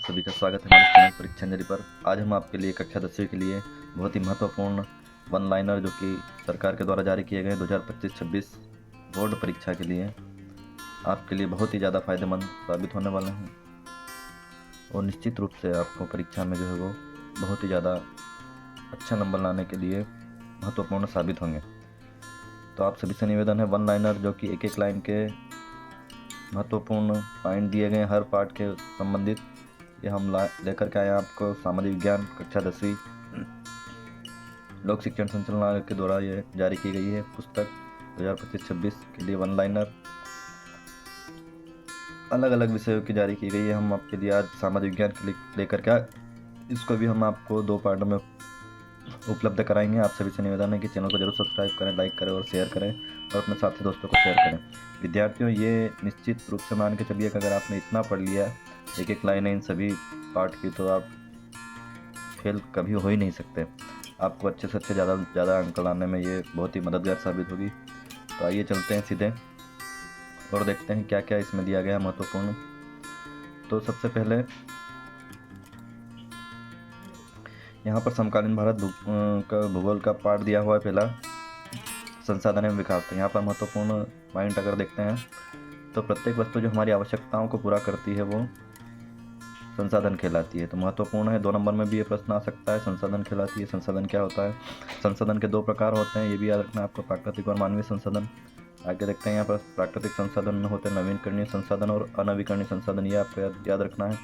सभी का स्वागत है हमारे चैनल परीक्षांजलि पर। आज हम आपके लिए कक्षा 10वीं के लिए बहुत ही महत्वपूर्ण वन लाइनर जो कि सरकार के द्वारा जारी किए गए 2025-26 बोर्ड परीक्षा के लिए आपके लिए बहुत ही ज़्यादा फायदेमंद साबित होने वाले हैं और निश्चित रूप से आपको परीक्षा में जो है वो बहुत ही ज़्यादा अच्छा नंबर लाने के लिए महत्वपूर्ण साबित होंगे। तो आप सभी से निवेदन है, वन लाइनर जो कि एक एक लाइन के महत्वपूर्ण पॉइंट दिए गए हर पार्ट के संबंधित, ये हम लेकर के आए आपको सामाजिक विज्ञान कक्षा 10वीं लोक शिक्षण संचालनालय के द्वारा ये जारी की गई है पुस्तक 2025-26 के लिए वन लाइनर अलग अलग विषयों की जारी की गई है। हम आपके लिए आज सामाजिक विज्ञान के लिए लेकर के इसको भी हम आपको 2 पार्टों में उपलब्ध कराएंगे। आप सभी से निवेदन है कि चैनल को जरूर सब्सक्राइब करें, लाइक करें और शेयर करें और अपने साथी दोस्तों को शेयर करें। विद्यार्थियों, ये निश्चित रूप से मान के चलिए कि अगर आपने इतना पढ़ लिया एक एक लाइन है इन सभी पार्ट की, तो आप फेल कभी हो ही नहीं सकते। आपको अच्छे से अच्छे ज़्यादा अंक लाने में ये बहुत ही मददगार साबित होगी। तो आइए चलते हैं सीधे और देखते हैं क्या क्या इसमें दिया गया महत्वपूर्ण। तो सबसे पहले यहाँ पर समकालीन भारत का भूगोल का पार्ट दिया हुआ है। पहला संसाधन एवं विकास। तो यहाँ पर महत्वपूर्ण पॉइंट अगर देखते हैं तो प्रत्येक वस्तु जो हमारी आवश्यकताओं को पूरा करती है वो संसाधन कहलाती है। तो महत्वपूर्ण है, 2 नंबर में भी ये प्रश्न आ सकता है, संसाधन कहलाती है। संसाधन क्या होता है? संसाधन के 2 प्रकार होते हैं, ये भी याद रखना आपको, प्राकृतिक और मानवीय संसाधन। आगे देखते हैं यहाँ पर प्राकृतिक संसाधन में होते हैं नवीकरणीय संसाधन और अनवीकरणीय संसाधन, ये आपको याद रखना है।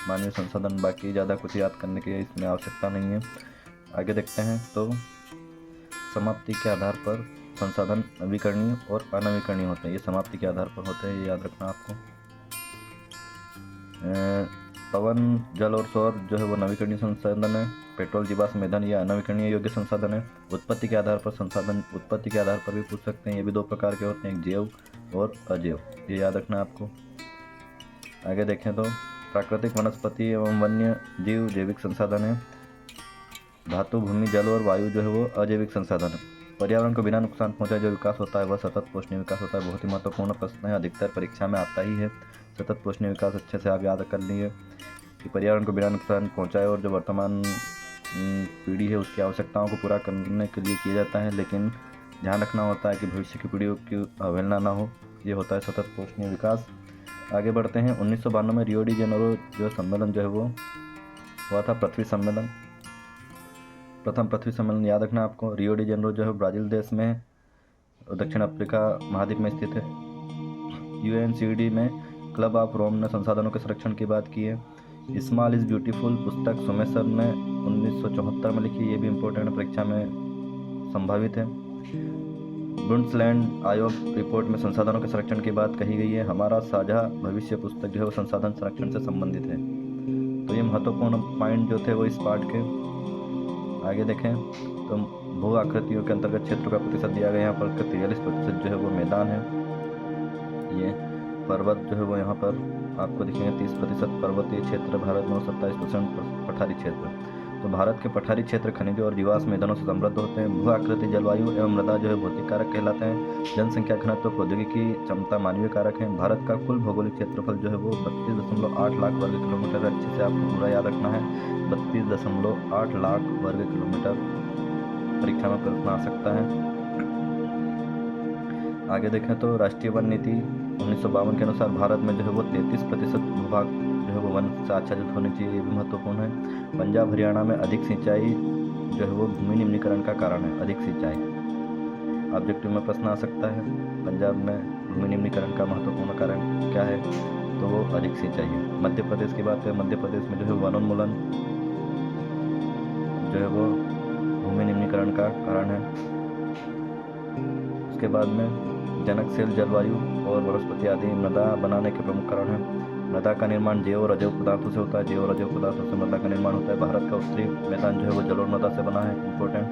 मानवीय संसाधन बाकी ज़्यादा कुछ याद करने की इसमें आवश्यकता नहीं है। आगे देखते हैं तो समाप्ति के आधार पर संसाधन नवीकरणीय और अनवीकरणीय होते हैं। ये समाप्ति के आधार पर होते हैं, ये याद रखना आपको। पवन, जल और सौर जो है वो नवीकरणीय संसाधन है। पेट्रोल, जीवाश्म ईंधन ये अनवीकरणीय योग्य संसाधन है। उत्पत्ति के आधार पर संसाधन, उत्पत्ति के आधार पर भी पूछ सकते हैं, ये भी 2 प्रकार के होते हैं, एक जैव और अजैव, ये याद रखना आपको। आगे देखें तो प्राकृतिक, वनस्पति एवं वन्य जीव जैविक संसाधन है। धातु, भूमि, जल और वायु जो है वो अजैविक संसाधन है। पर्यावरण को बिना नुकसान पहुंचाए जो विकास होता है वह सतत पोषणीय विकास होता है। बहुत ही महत्वपूर्ण प्रश्न है, अधिकतर परीक्षा में आता ही है। सतत पोषणीय विकास अच्छे से आप याद कर लिए कि पर्यावरण को बिना नुकसान पहुंचाए और जो वर्तमान पीढ़ी है उसकी आवश्यकताओं को पूरा करने के लिए किया जाता है, लेकिन ध्यान रखना होता है कि भविष्य की पीढ़ियों की अवहेलना ना हो, ये होता है सतत पोषणीय विकास। आगे बढ़ते हैं। 1992 में रियो डी जेनेरो जो सम्मेलन जो है वो हुआ था, पृथ्वी सम्मेलन, प्रथम पृथ्वी सम्मेलन याद रखना आपको। रियो डी जेनेरो जो है ब्राज़ील देश में दक्षिण अफ्रीका महाद्वीप में स्थित है। यूएनसीडी में क्लब ऑफ रोम ने संसाधनों के संरक्षण की बात की है। स्मॉल इज़ ब्यूटीफुल पुस्तक सोमेश्वर ने 1974 में लिखी, ये भी इम्पोर्टेंट परीक्षा में संभावित है। ब्रुंडसलैंड आयोग रिपोर्ट में संसाधनों के संरक्षण की बात कही गई है। हमारा साझा भविष्य पुस्तक जो है वो संसाधन संरक्षण से संबंधित है। तो ये महत्वपूर्ण पॉइंट जो थे वो इस पार्ट के। आगे देखें तो भू आकृतियों के अंतर्गत क्षेत्र का प्रतिशत दिया गया, यहाँ पर 43% जो है वो मैदान है। ये पर्वत जो है वो यहाँ पर आपको दिखेंगे 30% पर्वतीय क्षेत्र भारत में और 27% पठारी क्षेत्र। तो भारत के पठारी क्षेत्र खनिजों और जीवाश्म ईंधनों से समृद्ध होते हैं। भू आकृति, जलवायु एवं मृदा जो है भौतिक कारक कहलाते हैं। जनसंख्या घनत्व, प्रौद्योगिकी क्षमता मानवीय कारक हैं। भारत का कुल भौगोलिक क्षेत्रफल जो है वो 32.8 लाख वर्ग किलोमीटर। अच्छे से आपको पूरा याद रखना है, 32.8 लाख वर्ग किलोमीटर परीक्षा में प्रश्न आ सकता है। आगे देखें तो राष्ट्रीय वन नीति 1952 के अनुसार भारत में जो है वो 33% भूभाग जो है वो वन से आच्छादित होनी चाहिए, ये भी महत्वपूर्ण है। पंजाब हरियाणा में अधिक सिंचाई जो है वो भूमि निम्नीकरण का कारण है, अधिक सिंचाई। ऑब्जेक्टिव में प्रश्न आ सकता है, पंजाब में भूमि निम्नीकरण का महत्वपूर्ण कारण क्या है, तो वो अधिक सिंचाई है। मध्य प्रदेश की बात है, मध्य प्रदेश में जो है वनोन्मूलन जो है वो भूमि निम्नीकरण का कारण है। उसके बाद में जनकशील जलवायु और वनस्पति आदि मृदा बनाने के प्रमुख कारण हैं। मृदा का निर्माण जैव और अजैव पदार्थों से होता है, जैव और अजैव पदार्थों से मृदा का निर्माण होता है। भारत का उत्तरी मैदान जो है वो जलोढ़ मृदा से बना है, इम्पोर्टेंट।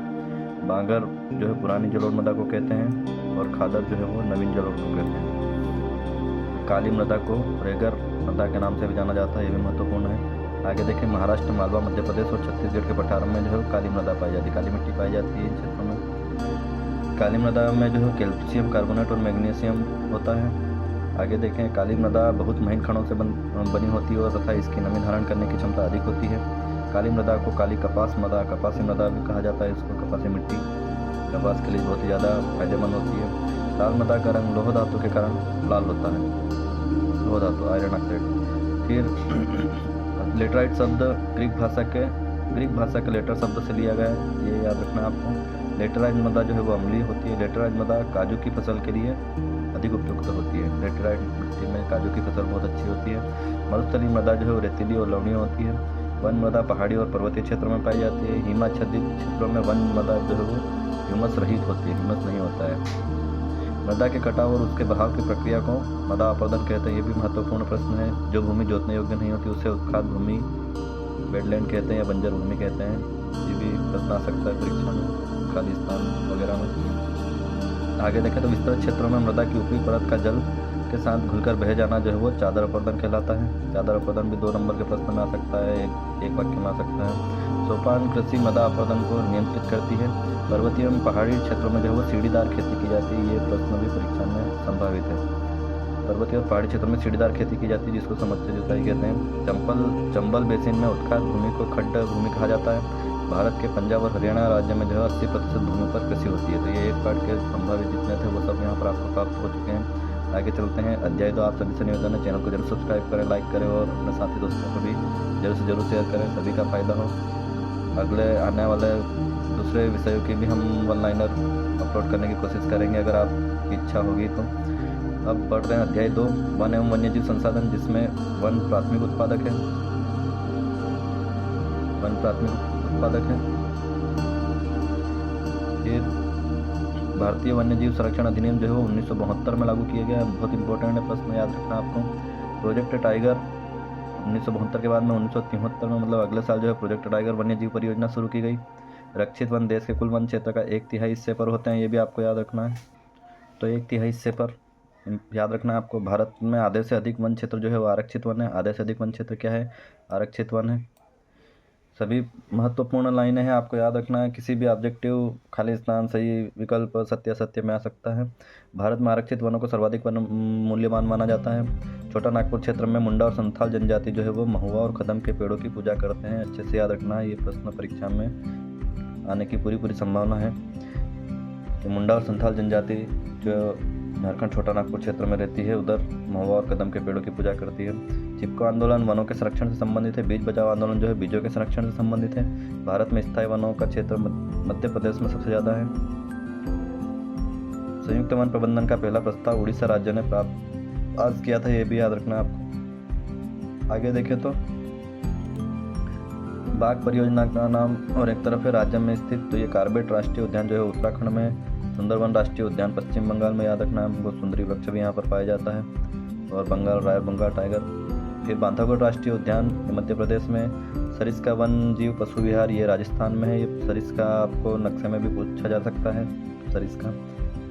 बांगर जो है पुरानी जलोढ़ मृदा को कहते हैं और खादर जो है वो नवीन जलोढ़ को कहते हैं। काली मृदा को रेगर मृदा के नाम से भी जाना जाता है, ये भी महत्वपूर्ण है। आगे देखें, महाराष्ट्र, मालवा, मध्य प्रदेश और छत्तीसगढ़ के पठारों में जो है काली मृदा पाई जाती है, काली मिट्टी पाई जाती है इन क्षेत्रों में। काली मृदा में जो है कैल्शियम कार्बोनेट और मैग्नीशियम होता है। आगे देखें, काली मृदा बहुत महीन कणों से बनी होती है और तथा इसकी नमी धारण करने की क्षमता अधिक होती है। काली मृदा को काली कपास मृदा, कपासी मृदा भी कहा जाता है इसको। कपासी मिट्टी कपास के लिए बहुत ही ज़्यादा फायदेमंद होती है। लाल मृदा का रंग लोह धातु के कारण लाल होता है, लोह धातु आयरन ऑक्साइड। फिर लेटराइट शब्द ग्रीक भाषा के लेटर शब्द से लिया गया है, ये याद रखना आपको। लेटराइट मृदा जो है वो अम्लीय होती है। लेटराइट मृदा काजू की फसल के लिए अधिक उपयुक्त होती है। लेटराइट मिट्टी में काजू की फसल बहुत अच्छी होती है। मरुस्थलीय मृदा जो है वो रेतीली और लवणीय होती है। वन मृदा पहाड़ी और पर्वतीय क्षेत्रों में पाई जाती है। हिमाच्छादित क्षेत्रों में वन मृदा जो है वो ह्यूमस रहित होती है, ह्यूमस नहीं होता है। मृदा के कटाव और उसके बहाव की प्रक्रिया को मृदा अपरदन कहते हैं, ये भी महत्वपूर्ण प्रश्न है। जो भूमि जोतने योग्य नहीं होती उसे उत्खात भूमि, वेटलैंड कहते हैं या बंजर भूमि कहते हैं। ये भी प्रश्न आ सकता है परीक्षा में, खालिस्तान वगैरह में। आगे देखें तो विस्तृत क्षेत्रों में मृदा की ऊपरी परत का जल के साथ घुलकर बह जाना जो है वो चादर अपरदन कहलाता है। चादर अपरदन भी 2 नंबर के प्रश्न में आ सकता है, एक वाक्य में आ सकता है। सोपान कृषि मृदा अपरदन को नियंत्रित करती है। पर्वतीय एवं पहाड़ी क्षेत्रों में जो है वो सीढ़ीदार खेती की जाती है, ये प्रश्न भी परीक्षा में संभावित है। पर्वतीय और पहाड़ी क्षेत्रों में सीढ़ीदार खेती की जाती है, जिसको समझते जुताई कहते हैं। चंबल बेसिन में उत्खात भूमि को खड्ड भूमि कहा जाता है। भारत के पंजाब और हरियाणा राज्य में जो है 80% भूमि पर कृषि होती है। तो ये एक पार्ट के संभावित जितने थे वो सब यहाँ पर आपको प्राप्त हो चुके हैं। आगे चलते हैं अध्याय 2। आप सभी से निवेदन है, चैनल को जरूर सब्सक्राइब करें, लाइक करें और अपने साथी दोस्तों को भी जरूर से जरूर शेयर करें, सभी का फ़ायदा हो। अगले आने वाले दूसरे विषयों की भी हम वन लाइनर अपलोड करने की कोशिश करेंगे अगर आपकी इच्छा होगी तो। अब बढ़ रहे हैं अध्याय 2, वन एवं वन्यजीव संसाधन, जिसमें वन प्राथमिक उत्पादक है। वन प्राथमिक उत्पादक है। फिर भारतीय वन्यजीव संरक्षण अधिनियम जो है वो 1972 में लागू किया गया है। बहुत इंपॉर्टेंट है, प्रश्न याद रखना आपको। प्रोजेक्ट टाइगर 1972 के बाद में 1973 में मतलब अगले साल जो है प्रोजेक्ट टाइगर वन्यजीव परियोजना शुरू की गई। रक्षित वन देश के कुल वन क्षेत्र का 1/3 हिस्से पर होते हैं, ये भी आपको याद रखना है। तो 1/3 हिस्से पर याद रखना है आपको। भारत में आधे से अधिक वन क्षेत्र जो है वो आरक्षित वन है। आधे से अधिक वन क्षेत्र क्या है? आरक्षित वन है। सभी महत्वपूर्ण लाइनें हैं, आपको याद रखना है। किसी भी ऑब्जेक्टिव खालिस्तान सही विकल्प सत्य असत्य में आ सकता है। भारत में आरक्षित वनों को सर्वाधिक वन मूल्यवान माना जाता है। छोटा नागपुर क्षेत्र में मुंडा और संथाल जनजाति जो है वो महुआ और कदम के पेड़ों की पूजा करते हैं। अच्छे से याद रखना है, ये प्रश्न परीक्षा में आने की पूरी संभावना है कि मुंडा और संथाल जनजाति जो झारखंड छोटा नागपुर क्षेत्र में रहती है, उधर महुआ और कदम के पेड़ों की पूजा करती है। चिपको आंदोलन वनों के संरक्षण से संबंधित है। बीज बचाओ आंदोलन जो है बीजों के संरक्षण से संबंधित है। भारत में स्थायी वनों का क्षेत्र मध्य प्रदेश में सबसे ज़्यादा है। संयुक्त वन प्रबंधन का पहला प्रस्ताव उड़ीसा राज्य ने पास किया था, ये भी याद रखना आपको। आगे देखें तो बाघ परियोजना का नाम और एक तरफ है राज्य में स्थित, तो ये कार्बेट राष्ट्रीय उद्यान जो है उत्तराखंड में, सुंदरवन राष्ट्रीय उद्यान पश्चिम बंगाल में, याद रखना हमको। सुंदरी वृक्ष भी यहाँ पर पाया जाता है। और रायल बंगाल टाइगर। फिर बांधवगढ़ राष्ट्रीय उद्यान मध्य प्रदेश में। सरिस्का वन जीव पशु विहार ये राजस्थान में है। ये सरिस्का आपको नक्शे में भी पूछा जा सकता है। सरिस्का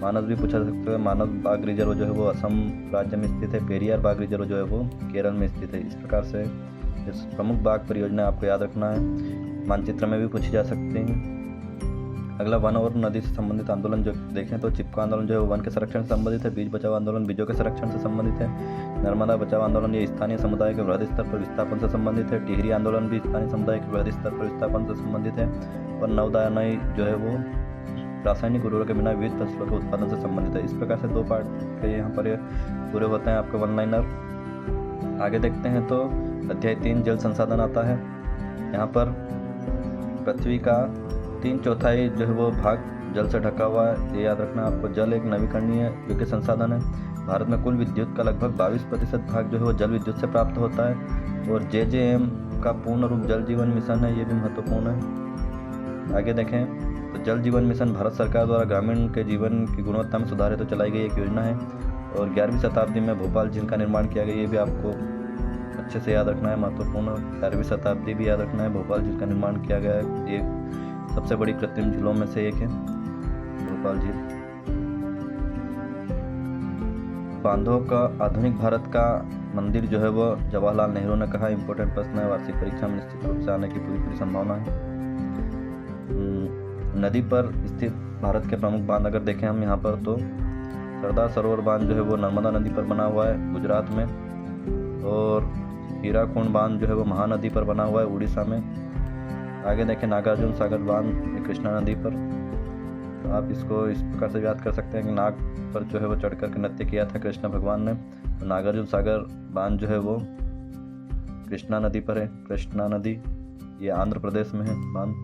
मानस भी पूछा जा सकता है। मानस बाघ रिजर्व जो है वो असम राज्य में स्थित है। पेरियार बाघ रिजर्व जो है वो केरल में स्थित है। इस प्रकार से इस प्रमुख बाघ परियोजना आपको याद रखना है, मानचित्र में भी पूछी जा सकते हैं। अगला वन और नदी से संबंधित आंदोलन जो देखें तो चिपको आंदोलन जो है वन के संरक्षण से संबंधित है। बीज बचाओ आंदोलन बीजों के संरक्षण से संबंधित है। नर्मदा बचाओ आंदोलन ये स्थानीय समुदाय के वृहद स्तर पर विस्थापन से संबंधित है। टिहरी आंदोलन भी स्थानीय समुदाय के वृहद स्तर पर विस्थापन से संबंधित है। और नवदायनई जो है वो रासायनिक उर्वरक के बिना विविध फसलों के उत्पादन से संबंधित है। इस प्रकार से 2 पार्ट के यहाँ पर पूरे होते हैं आपके वन लाइनर। आगे देखते हैं तो अध्याय 3 जल संसाधन आता है। यहाँ पर पृथ्वी का 3/4 जो है वो भाग जल से ढका हुआ है, ये याद रखना आपको। जल एक नवीकरणीय योग्य संसाधन है। भारत में कुल विद्युत का लगभग 22% भाग जो है वो जल विद्युत से प्राप्त होता है। और JJM का पूर्ण रूप जल जीवन मिशन है, ये भी महत्वपूर्ण है। आगे देखें तो जल जीवन मिशन भारत सरकार द्वारा ग्रामीण के जीवन की गुणवत्ता में सुधार हेतु चलाई गई एक योजना है। और 11वीं शताब्दी में भोपाल झील का निर्माण किया गया, ये भी आपको अच्छे से याद रखना है, महत्वपूर्ण। 11वीं शताब्दी भी याद रखना है। भोपाल झील का निर्माण किया गया है, ये सबसे बड़ी कृत्रिम झीलों में से एक है भोपाल झील। बांधों का आधुनिक भारत का मंदिर जो है वो जवाहरलाल नेहरू ने कहा। इंपॉर्टेंट प्रश्न है, वार्षिक परीक्षा में निश्चित रूप से आने की पूरी संभावना है। नदी पर स्थित भारत के प्रमुख बांध अगर देखें हम यहाँ पर तो सरदार सरोवर बांध जो है वो नर्मदा नदी पर बना हुआ है गुजरात में, और हीराकुंड बांध जो है वो महानदी पर बना हुआ है उड़ीसा में। आगे देखें नागार्जुन सागर बांध कृष्णा नदी पर। तो आप इसको इस प्रकार से याद कर सकते हैं कि नाग पर जो है वो चढ़ कर के नृत्य किया था कृष्ण भगवान ने। तो नागार्जुन सागर बांध जो है वो कृष्णा नदी पर है। कृष्णा नदी ये आंध्र प्रदेश में है बांध।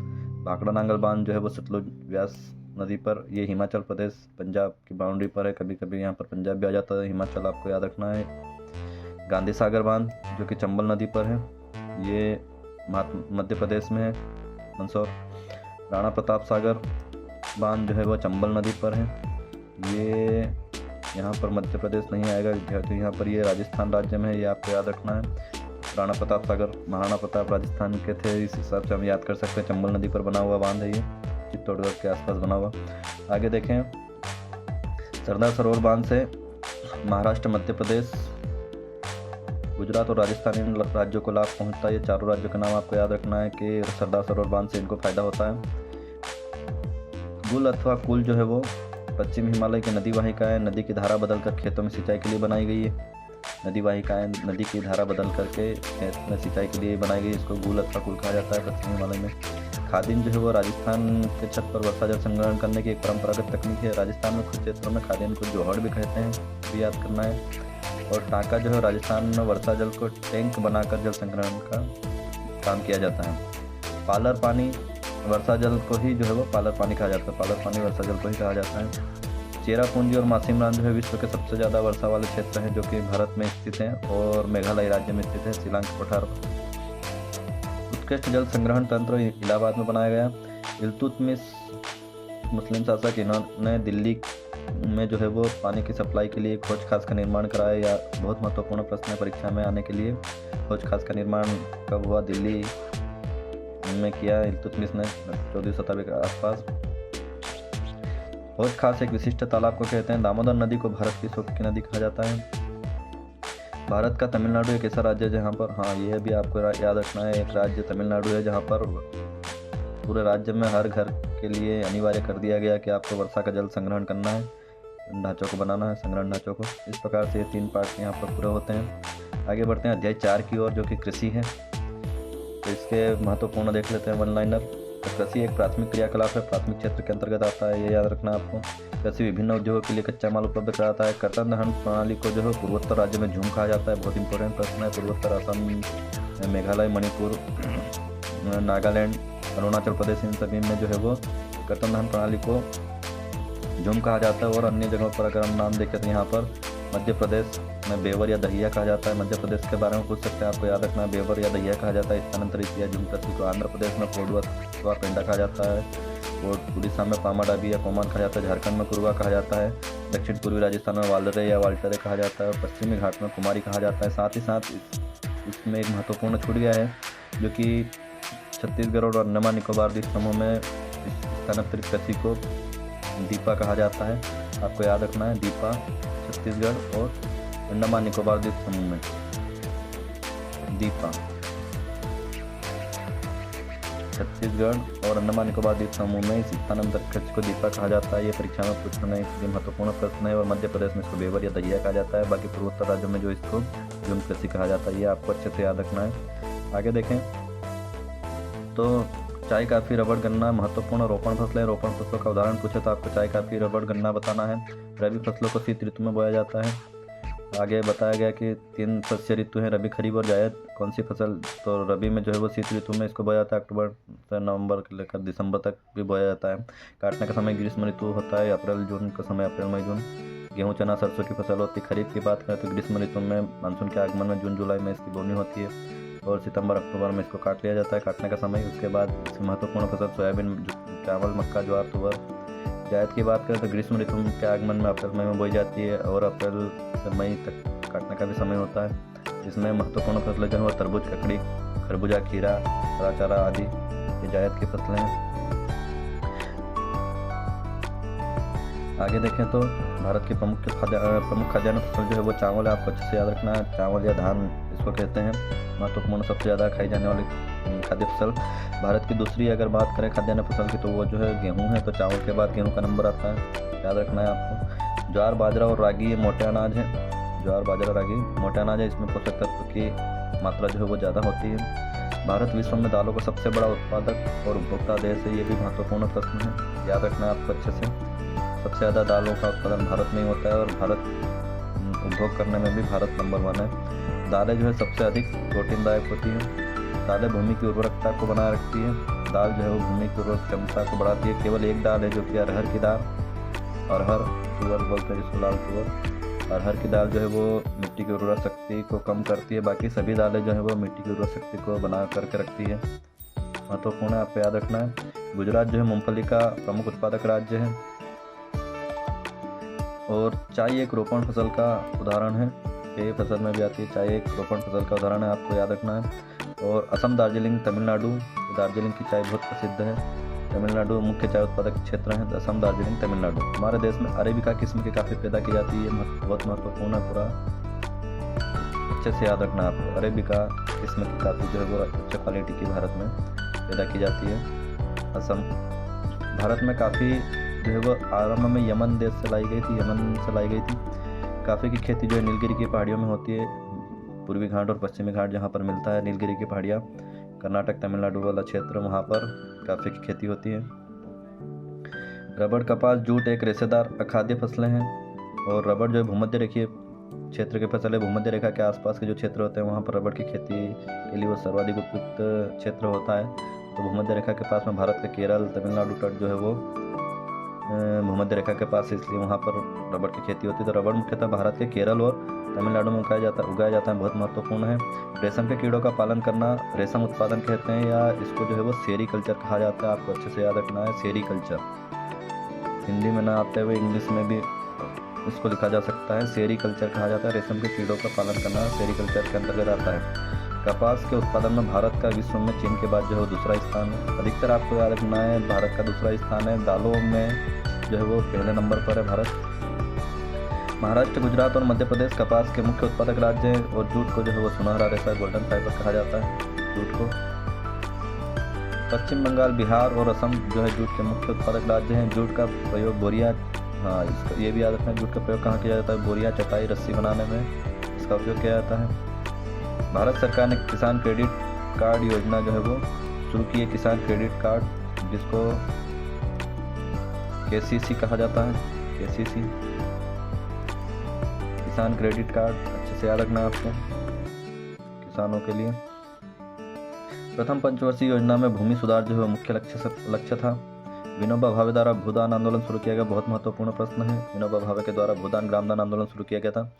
भाखड़ा नांगल बांध जो है वो सतलुज व्यास नदी पर, ये हिमाचल प्रदेश पंजाब की बाउंड्री पर है। कभी कभी यहाँ पर पंजाब भी आ जाता है, हिमाचल आपको याद रखना है। गांधी सागर बांध जो कि चंबल नदी पर है, ये मध्य प्रदेश में है मंदसौर। राणा प्रताप सागर बांध जो है वो चंबल नदी पर है, ये यहाँ पर मध्य प्रदेश नहीं आएगा, तो यहाँ पर ये राजस्थान राज्य में है, ये आपको याद रखना है। राणा प्रताप सागर महाराणा प्रताप राजस्थान के थे, इस हिसाब से हम याद कर सकते हैं। चंबल नदी पर बना हुआ बांध है ये, चित्तौड़गढ़ के आसपास बना हुआ। आगे देखें सरदार सरोवर बांध से महाराष्ट्र, मध्य प्रदेश, गुजरात और राजस्थान इन राज्यों को लाभ पहुंचता है। ये चारों राज्यों का नाम आपको याद रखना है कि सरदार सरोवर बांध से इनको फायदा होता है। गुल अथवा कुल जो है वो पश्चिम हिमालय की नदी वाहिका है। नदी की धारा बदलकर खेतों में सिंचाई के लिए बनाई गई है। नदी वाहिकाएं नदी की धारा बदल करके खेत में सिंचाई के लिए बनाई गई, इसको गुल अथवा कुल कहा जाता है पश्चिम हिमालय में। खादिन जो है वो राजस्थान के छत पर वर्षा जल संग्रहण करने की एक परंपरागत तकनीक है। राजस्थान में कुछ क्षेत्रों में खादिन को जोहड़ भी कहते हैं, भी याद करना है। और टाँका जो है राजस्थान में वर्षा जल को टैंक बनाकर जल संग्रहण का काम किया जाता है। पालर पानी वर्षा जल को ही जो है वो पालर पानी कहा जाता है, पालर पानी वर्षा जल को ही कहा जाता है। चेरापूंजी और मासिमरान जो है विश्व के सबसे ज़्यादा वर्षा वाले क्षेत्र हैं, जो कि भारत में स्थित हैं और मेघालय राज्य में स्थित है, शिलांग पठार पर। उत्कृष्ट जल संग्रहण तंत्र इलाहाबाद में बनाया गया। इल्तुतमिश मुस्लिम शासक, इन्होंने दिल्ली में जो है वो पानी की सप्लाई के लिए खोज खास का निर्माण कराया। या बहुत महत्वपूर्ण प्रश्न है परीक्षा में आने के लिए, खोज खास का निर्माण कब हुआ? दिल्ली में किया इल्तुतमिश ने 14वीं शताब्दी के आसपास। हौज खास एक विशिष्ट तालाब को कहते हैं। दामोदर नदी को भारत की शोक की नदी कहा जाता है। भारत का तमिलनाडु एक ऐसा राज्य है जहाँ पर, हाँ ये भी आपको याद रखना है, एक राज्य तमिलनाडु है जहाँ पर पूरे राज्य में हर घर के लिए अनिवार्य कर दिया गया कि आपको वर्षा का जल संग्रहण करना है, ढांचों को बनाना है, संग्रहण ढांचों को। इस प्रकार से ये 3 पार्ट यहाँ पर पूरे होते हैं। आगे बढ़ते हैं अध्याय 4 की ओर, जो कि कृषि है। तो इसके महत्वपूर्ण देख लेते हैं वन लाइनर। तो कृषि एक प्राथमिक क्रियाकलाप है, प्राथमिक क्षेत्र के अंतर्गत आता है, ये याद रखना आपको। कृषि विभिन्न उद्योगों के लिए कच्चा माल उपलब्ध कराता है। कर्तन दहन प्रणाली को जो है पूर्वोत्तर राज्य में झूम कहा जाता है, बहुत इंपॉर्टेंट प्रश्न है। पूर्वोत्तर असम, मेघालय, मणिपुर, नागालैंड, अरुणाचल प्रदेश, इन सभी में जो है वो कर्तन दहन प्रणाली को झूम कहा जाता है। और अन्य जगहों पर अगर हम नाम देखें तो यहाँ पर मध्य प्रदेश में बेवर या दहिया कहा जाता है। मध्य प्रदेश के बारे में पूछ सकते हैं, आपको याद रखना है, बेवर या दहिया कहा जाता है। स्थानांतरित या झूम कृषि को आंध्र प्रदेश में पोडू अथवा पेंडा कहा जाता है। और उड़ीसा में पामाडाबी या कोमान कहा जाता है। झारखंड में कुरुआ कहा जाता है। दक्षिण पूर्वी राजस्थान में वालरे या वाल्टरे कहा जाता है। पश्चिमी घाट में कुमारी कहा जाता है। साथ ही साथ इसमें एक महत्वपूर्ण छूट गया है, जो कि छत्तीसगढ़ और अंडमान निकोबार द्वीप समूह में स्थानांतरित कृषि को दीपा कहा जाता है। आपको याद रखना है, दीपा छत्तीसगढ़ और अंडमान निकोबार द्वीप समूह में दीपा, छत्तीसगढ़ और अंडमान निकोबार द्वीप समूह में इस स्थानांतरित कृषि को दीपा कहा जाता है। ये परीक्षा में पूछना एक महत्वपूर्ण प्रश्न है। और मध्य प्रदेश में इसको बेवर या दहिया कहा जाता है। बाकी पूर्वोत्तर राज्यों में जो इसको झूम कृषि कहा जाता है, ये आपको अच्छे से याद रखना है। आगे देखें तो चाय, काफ़ी, रबड़, गन्ना महत्वपूर्ण रोपण फसलें। रोपण फसलों का उदाहरण पूछे तो आपको चाय, काफ़ी, रबड़, गन्ना बताना है। रबी फसलों को शीत ऋतु में बोया जाता है। आगे बताया गया कि 3 शस्य ऋतु हैं, रबी, खरीफ और जायद। कौन सी फसल? तो रबी में जो है वो शीत ऋतु में इसको बोया जाता है, अक्टूबर से नवंबर से लेकर दिसंबर तक भी बोया जाता है। काटने का समय ग्रीष्म ऋतु होता है, अप्रैल जून का समय, अप्रैल मई जून। गेहूँ, चना, सरसों की फसल होती है। खरीफ की बात करें तो ग्रीष्म ऋतु में मानसून के आगमन में जून जुलाई में इसकी बोनी होती है और सितंबर अक्टूबर में इसको काट लिया जाता है, काटने का समय। उसके बाद महत्वपूर्ण फसल सोयाबीन, चावल, मक्का, ज्वार, तुअर। जायद की बात करें तो ग्रीष्म ऋतु के आगमन में अप्रैल मई में बोई जाती है और अप्रैल से मई तक काटने का भी समय होता है। इसमें महत्वपूर्ण फसलें जो है वो तरबूज, ककड़ी, खरबूजा, खीरा, हरा चारा आदि ये जायद की फसलें हैं। आगे देखें तो भारत की प्रमुख खाद्यान्न फसल जो है वो चावल है, आपको अच्छे से याद रखना है। चावल या धान इसको कहते हैं। महत्वपूर्ण सबसे ज़्यादा खाई जाने वाली खाद्य फसल। भारत की दूसरी अगर बात करें खाद्यान्न फसल की तो वो जो है गेहूं है। तो चावल के बाद गेहूं का नंबर आता है, याद रखना है आपको। ज्वार बाजरा और रागी ये मोटे अनाज हैं। ज्वार बाजरा रागी मोटे अनाज है, इसमें पोषक तत्व की मात्रा जो है वो ज़्यादा होती है। भारत विश्व में दालों का सबसे बड़ा उत्पादक और उपभोक्ता देश है, ये भी महत्वपूर्ण प्रश्न है, याद रखना है आपको अच्छे से। सबसे ज़्यादा दालों का उत्पादन भारत में ही होता है और भारत उपभोग करने में भी भारत नंबर 1 है। दालें जो है सबसे अधिक प्रोटीनदायक होती हैं। दालें भूमि की उर्वरकता को बनाए रखती है। दाल जो है वो भूमि की उर्वरक क्षमता को बढ़ाती है। केवल एक दाल है जो कि अरहर की दाल, अरहर तुअर बोलते हैं जिसको, लाल तुअर। अरहर की दाल जो है वो मिट्टी की उर्वरक शक्ति को कम करती है। बाकी सभी दालें जो है वो मिट्टी की उर्वरक शक्ति को बना करके रखती है। महत्वपूर्ण है, आपको याद रखना है। गुजरात जो है मूंगफली का प्रमुख उत्पादक राज्य है और चाय एक रोपण फसल का उदाहरण है। ये फसल में भी आती है, चाय एक रोपण फसल का उदाहरण है, आपको याद रखना है। और असम, दार्जिलिंग, तमिलनाडु, दार्जिलिंग की चाय बहुत प्रसिद्ध है। तमिलनाडु मुख्य चाय उत्पादक क्षेत्र है। असम, दार्जिलिंग, तमिलनाडु। हमारे देश में अरेबिका किस्म की काफ़ी पैदा की जाती है, बहुत महत्वपूर्ण है, पूरा अच्छे से याद रखना है आपको। अरेबिका किस्म की काफ़ी जो है वो अच्छे क्वालिटी की भारत में पैदा की जाती है। असम, भारत में काफ़ी जो है वो आरंभ में यमन देश से लाई गई थी, यमन से लाई गई थी। काफ़ी की खेती जो है नीलगिरी की पहाड़ियों में होती है। पूर्वी घाट और पश्चिमी घाट जहाँ पर मिलता है नीलगिरी की पहाड़ियाँ, कर्नाटक, तमिलनाडु वाला क्षेत्र, वहाँ पर काफ़ी की खेती होती है। रबड़, कपास, जूट एक रेशेदार अखाद्य फसलें हैं और रबड़ जो है भूमध्य रेखीय क्षेत्र की फसल है। भूमध्य रेखा के आसपास के जो क्षेत्र होते हैं वहाँ पर रबड़ की खेती के लिए वो सर्वाधिक उपयुक्त क्षेत्र होता है। तो भूमध्य रेखा के पास में भारत के केरल, तमिलनाडु तट जो है वो भूमध्य रेखा के पास, इसलिए वहाँ पर रबड़ की खेती होती है। तो रबड़ मुख्यतः भारत के केरल और तमिलनाडु में उगाया जाता है, बहुत महत्वपूर्ण है। रेशम के कीड़ों का पालन करना रेशम उत्पादन कहते हैं, या इसको जो है वो सेरीकल्चर कहा जाता है, आपको अच्छे से याद रखना है। सेरीकल्चर हिंदी में ना आते हुए इंग्लिश में भी इसको लिखा जा सकता है, सेरीकल्चर कहा जाता है। रेशम के कीड़ों का पालन करना सेरीकल्चर के अंतर्गत आता है। कपास के उत्पादन में भारत का विश्व में चीन के बाद जो है दूसरा स्थान है। अधिकतर आपको याद रखना है भारत का दूसरा स्थान है। दालों में जो है वो पहले नंबर पर है भारत। महाराष्ट्र, गुजरात और मध्य प्रदेश कपास के मुख्य उत्पादक राज्य हैं और जूट को जो है वो सुनहरा रेशा, गोल्डन फाइबर कहा जाता है जूट को। पश्चिम बंगाल, बिहार और असम जो है जूट के मुख्य उत्पादक राज्य हैं। जूट का प्रयोग बोरियां, हाँ इसको ये भी याद रखना है, जूट का प्रयोग कहाँ किया जाता है? बोरियां, चटाई, रस्सी बनाने में इसका उपयोग किया जाता है। भारत सरकार ने किसान क्रेडिट कार्ड योजना जो है वो शुरू की है, किसान क्रेडिट कार्ड जिसको KCC कहा जाता है, KCC किसान क्रेडिट कार्ड, अच्छे से याद रखना है आपको किसानों के लिए। प्रथम पंचवर्षीय योजना में भूमि सुधार जो है मुख्य लक्ष्य था। विनोबा भावे द्वारा भूदान आंदोलन शुरू किया गया, बहुत महत्वपूर्ण प्रश्न है। विनोबा भावे के द्वारा भूदान ग्रामदान आंदोलन शुरू किया गया था।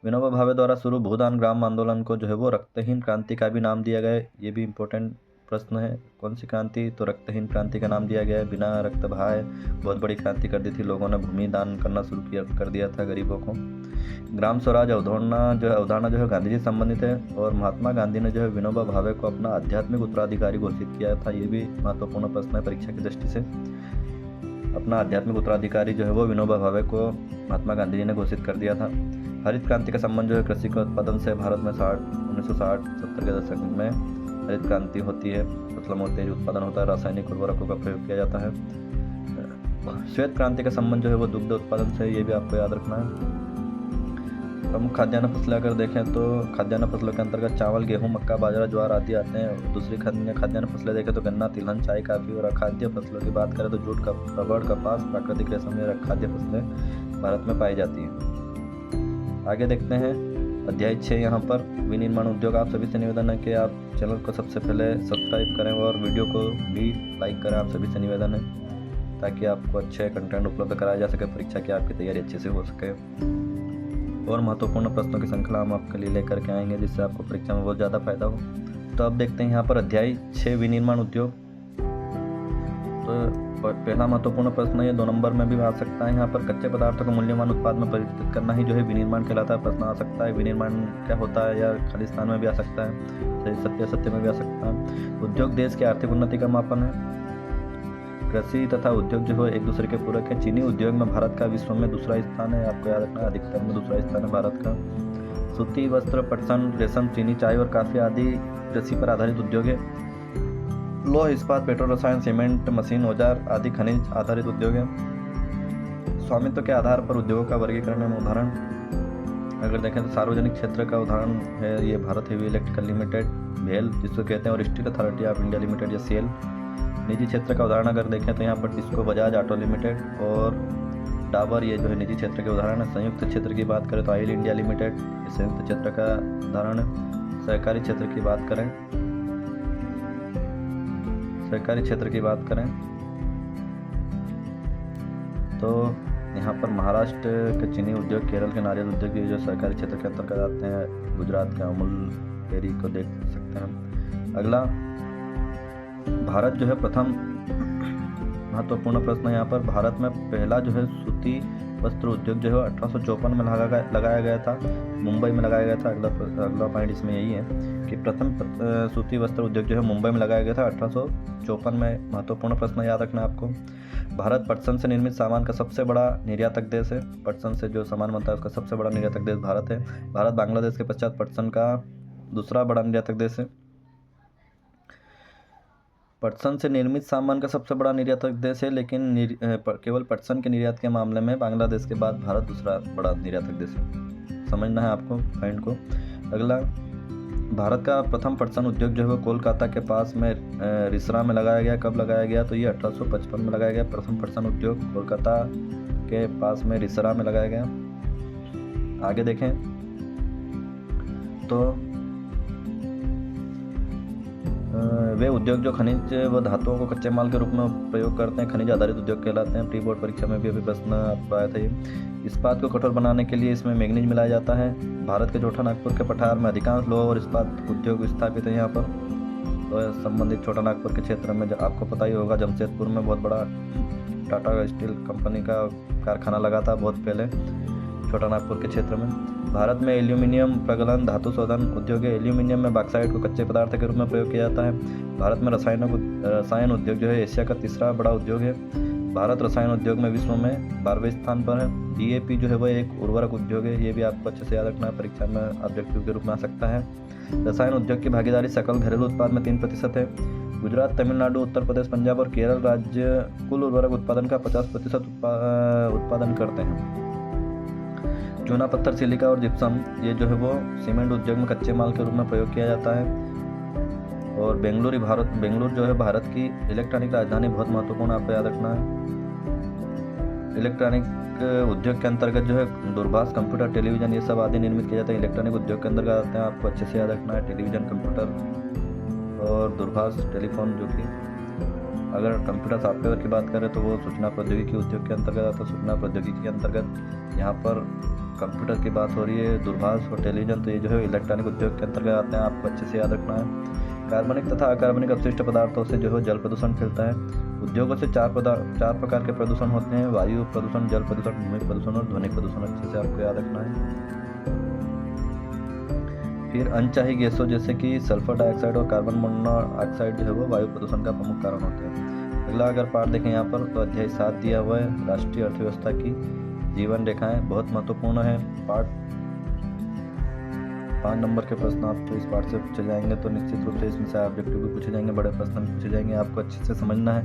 विनोबा भावे द्वारा शुरू भूदान ग्राम आंदोलन को जो है वो रक्तहीन क्रांति का भी नाम दिया गया है, ये भी इम्पोर्टेंट प्रश्न है। कौन सी क्रांति? तो रक्तहीन क्रांति का नाम दिया गया है। बिना रक्त बहाए बहुत बड़ी क्रांति कर दी थी, लोगों ने भूमि दान करना शुरू कर दिया था गरीबों को। ग्राम स्वराज अवधारणा जो है गांधी जी संबंधित है और महात्मा गांधी ने जो है विनोबा भावे को अपना आध्यात्मिक उत्तराधिकारी घोषित किया था, ये भी महत्वपूर्ण प्रश्न है परीक्षा की दृष्टि से। अपना आध्यात्मिक उत्तराधिकारी जो है वो विनोबा भावे को महात्मा गांधी जी ने घोषित कर दिया था। हरित क्रांति का संबंध जो है कृषि के उत्पादन से। भारत में 1960-70 के दशक में हरित क्रांति होती है, फसलों में तेज उत्पादन होता है, रासायनिक उर्वरकों का प्रयोग किया जाता है। श्वेत क्रांति का संबंध जो है वो दुग्ध उत्पादन से, ये भी आपको याद रखना है। प्रमुख खाद्यान्न फसलें अगर देखें तो खाद्यान्न फसलों के अंतर्गत चावल, गेहूं, मक्का, बाजरा, ज्वार आदि आते हैं। दूसरी खाद्यान्न फसलें देखें तो गन्ना, तिलहन, चाय, काफ़ी और अखाद्य फसलों की बात करें तो जूट, रबड़, कपास, प्राकृतिक रेशम या अखाद्य फसलें भारत में पाई जाती हैं। आगे देखते हैं अध्याय 6 यहाँ पर विनिर्माण उद्योग। आप सभी से निवेदन है कि आप चैनल को सबसे पहले सब्सक्राइब करें और वीडियो को भी लाइक करें, आप सभी से निवेदन है, ताकि आपको अच्छे कंटेंट उपलब्ध कराया जा सके, परीक्षा की आपकी तैयारी अच्छे से हो सके। और महत्वपूर्ण प्रश्नों की श्रृंखला हम आपके लिए लेकर के आएंगे जिससे आपको परीक्षा में बहुत ज़्यादा फायदा हो। तो अब देखते हैं यहाँ पर अध्याय 6 विनिर्माण उद्योग। तो पहला महत्वपूर्ण प्रश्न ये 2 नंबर में भी आ सकता है। यहाँ पर कच्चे पदार्थों को मूल्यवान उत्पाद में परिवर्तित करना ही जो है विनिर्माण कहलाता है। प्रश्न आ सकता है विनिर्माण क्या होता है, या खाली स्थान में भी आ सकता है, सत्य में भी आ सकता है। उद्योग देश की आर्थिक उन्नति का मापन है। कृषि तथा उद्योग जो है एक दूसरे के पूरक है। चीनी उद्योग में भारत का विश्व में दूसरा स्थान है, आपको याद रखना है, अधिकतर में दूसरा स्थान है भारत का। सूती वस्त्र, पटसन, रेशम, चीनी, चाय और काफ़ी आदि कृषि पर आधारित उद्योग है। लौह इस्पात, पेट्रोल, रसायन, सीमेंट, मशीन, औजार आदि खनिज आधारित उद्योग है। स्वामित्व के आधार पर उद्योगों का वर्गीकरण में उदाहरण अगर देखें तो सार्वजनिक क्षेत्र का उदाहरण है ये भारत हेवी इलेक्ट्रिकल लिमिटेड भेल जिसको कहते हैं, और steel authority of India limited या सेल। निजी क्षेत्र का उदाहरण अगर देखें तो यहाँ पर टिस्को बजाज ऑटो लिमिटेड और डाबर, ये जो है निजी क्षेत्र के उदाहरण है। संयुक्त क्षेत्र की बात करें तो ऑयल इंडिया लिमिटेड, ये संयुक्त क्षेत्र का उदाहरण है। सहकारी क्षेत्र की बात करें, सहकारी क्षेत्र की बात करें तो यहाँ पर महाराष्ट्र के चीनी उद्योग, केरल के नारियल उद्योग जो सहकारी क्षेत्र के अंतर्गत आते हैं। गुजरात के अमूल डेयरी को देख सकते हैं। अगला, भारत जो है प्रथम महत्वपूर्ण प्रश्न यहाँ पर, भारत में पहला जो है सूती वस्त्र उद्योग जो है 1854 में लगाया गया था, मुंबई में लगाया गया था। अगला पॉइंट इसमें यही है कि प्रथम सूती वस्त्र उद्योग जो है मुंबई में लगाया गया था 1854 में। महत्वपूर्ण प्रश्न याद रखना आपको। भारत पटसन से निर्मित सामान का सबसे बड़ा निर्यातक देश है। पटसन से जो सामान बनता है उसका सबसे बड़ा निर्यातक देश भारत है। भारत बांग्लादेश के पश्चात पटसन का दूसरा बड़ा निर्यातक देश है। पटसन से निर्मित सामान का सबसे बड़ा निर्यातक देश है, लेकिन केवल पटसन के निर्यात के मामले में बांग्लादेश के बाद भारत दूसरा बड़ा निर्यातक देश है। समझना है आपको पॉइंट को। अगला, भारत का प्रथम पटसन उद्योग जो है वो कोलकाता के पास में रिसरा में लगाया गया। कब लगाया गया तो ये 1855 में लगाया गया। प्रथम पटसन उद्योग कोलकाता के पास में रिसरा में लगाया गया। आगे देखें तो वे उद्योग जो खनिज व धातुओं को कच्चे माल के रूप में प्रयोग करते हैं खनिज आधारित उद्योग कहलाते हैं। प्री बोर्ड परीक्षा में भी अभी प्रश्न आपको आया था ये। इस्पात को कठोर बनाने के लिए इसमें मैग्नीज मिलाया जाता है। भारत के छोटा नागपुर के पठार में अधिकांश लोह और इस्पात उद्योग स्थापित है। यहाँ पर तो संबंधित छोटा नागपुर के क्षेत्र में आपको पता ही होगा, जमशेदपुर में बहुत बड़ा टाटा स्टील कंपनी का कारखाना लगा था बहुत पहले छोटा नागपुर के क्षेत्र में। भारत में एल्यूमिनियम प्रगलन धातु शोधन उद्योग है। एल्यूमिनियम में बॉक्साइट को कच्चे पदार्थ के रूप में प्रयोग किया जाता है। भारत में रसायन उद्योग जो है एशिया का तीसरा बड़ा उद्योग है। भारत रसायन उद्योग में विश्व में 12वें स्थान पर है। DAP जो है वह एक उर्वरक उद्योग है। ये भी आपको अच्छे से याद रखना है, परीक्षा में ऑब्जेक्टिव के रूप में आ सकता है। रसायन उद्योग की भागीदारी सकल घरेलू उत्पाद में 3% है। गुजरात, तमिलनाडु, उत्तर प्रदेश, पंजाब और केरल राज्य कुल उर्वरक उत्पादन का 50% उत्पादन करते हैं। चूना पत्थर, सिलिका और जिप्सम ये जो है वो सीमेंट उद्योग में कच्चे माल के रूप में प्रयोग किया जाता है। और बेंगलुरु जो है भारत की इलेक्ट्रॉनिक राजधानी, बहुत महत्वपूर्ण आपको याद रखना है। इलेक्ट्रॉनिक उद्योग के अंतर्गत जो है दूरभाष, कंप्यूटर, टेलीविजन ये सब आदि निर्मित किए जाते हैं। इलेक्ट्रॉनिक उद्योग के अंतर्गत आते हैं, आपको अच्छे से याद रखना है। टेलीविजन, कंप्यूटर और दूरभाष, टेलीफोन, जो कि अगर कंप्यूटर सॉफ्टवेयर की बात करें तो वो सूचना प्रौद्योगिकी उद्योग के अंतर्गत आता है। सूचना प्रौद्योगिकी के अंतर्गत यहाँ पर कंप्यूटर की बात हो रही है। दूरभाष और टेलीविजन तो ये जो है इलेक्ट्रॉनिक उद्योग के अंतर्गत आते हैं, आपको अच्छे से याद रखना है। कार्बनिक तथा अकार्बनिक अपशिष्ट पदार्थों से जो है जल प्रदूषण फैलता है। उद्योगों से चार प्रकार के प्रदूषण होते हैं: वायु प्रदूषण, जल प्रदूषण, भूमि प्रदूषण और ध्वनि प्रदूषण। अच्छे से आपको याद रखना है। फिर अनचाही गैसों जैसे कि सल्फर डाइऑक्साइड और कार्बन मोनोऑक्साइड जो है वो वायु प्रदूषण का प्रमुख कारण होते हैं। अगला अगर पार्ट देखें यहाँ पर तो अध्याय 7 दिया हुआ है, राष्ट्रीय अर्थव्यवस्था की जीवन रेखाएं, बहुत महत्वपूर्ण है। पार्ट 5 नंबर के प्रश्न आपको इस पार्ट से पूछे जाएंगे, तो निश्चित रूप से इसमें से ऑब्जेक्टिव भी पूछे जाएंगे, बड़े प्रश्न भी पूछे जाएंगे, आपको अच्छे से समझना है।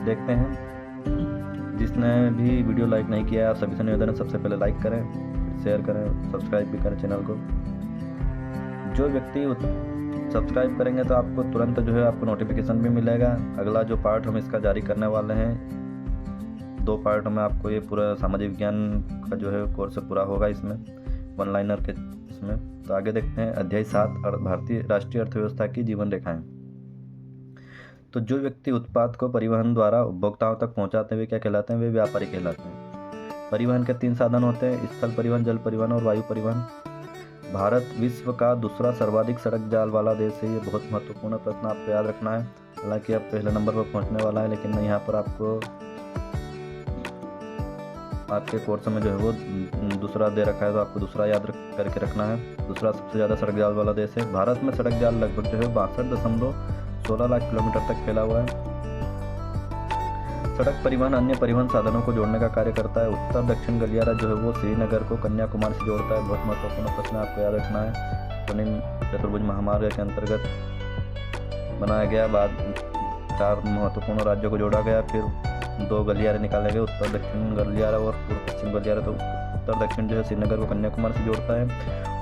देखते हैं, जिसने भी वीडियो लाइक नहीं किया है आप सभी से निवेदन है सबसे पहले लाइक करें, शेयर करें, सब्सक्राइब भी करें चैनल को। जो व्यक्ति सब्सक्राइब करेंगे तो आपको तुरंत जो है आपको नोटिफिकेशन भी मिलेगा। अगला जो पार्ट हम इसका जारी करने वाले हैं, 2 पार्ट में आपको ये पूरा सामाजिक विज्ञान का जो है कोर्स पूरा होगा इसमें, 1 लाइनर के इसमें। तो आगे देखते हैं अध्याय 7 भारतीय राष्ट्रीय अर्थव्यवस्था की जीवन रेखाएं। तो जो व्यक्ति उत्पाद को परिवहन द्वारा उपभोक्ताओं तक पहुंचाते हुए क्या कहलाते हैं, वे व्यापारी कहलाते हैं। परिवहन के 3 साधन होते हैं: स्थल परिवहन, जल परिवहन और वायु परिवहन। भारत विश्व का दूसरा सर्वाधिक सड़क जाल वाला देश है। ये बहुत महत्वपूर्ण प्रश्न आपको याद रखना है। हालांकि अब पहले नंबर पर पहुंचने वाला है, लेकिन मैं यहाँ पर आपको आपके कोर्स में जो है वो दूसरा दे रखा है, तो आपको दूसरा याद करके रखना है। दूसरा सबसे ज़्यादा सड़क जाल वाला देश है। भारत में सड़क जाल लगभग जो है 62.16 लाख किलोमीटर तक फैला हुआ है। सड़क परिवहन अन्य परिवहन साधनों को जोड़ने का कार्य करता है। उत्तर दक्षिण गलियारा जो है वो श्रीनगर को कन्याकुमारी से जोड़ता है। बहुत महत्वपूर्ण प्रश्न आपको याद रखना है। स्वर्णिम चतुर्भुज महामार्ग के अंतर्गत बनाया गया। बाद 4 महत्वपूर्ण राज्यों को जोड़ा गया। फिर 2 गलियारे निकाले गए, उत्तर दक्षिण गलियारा और पूर्व पश्चिम गलियारा। तो उत्तर दक्षिण जो है श्रीनगर को कन्याकुमारी से जोड़ता है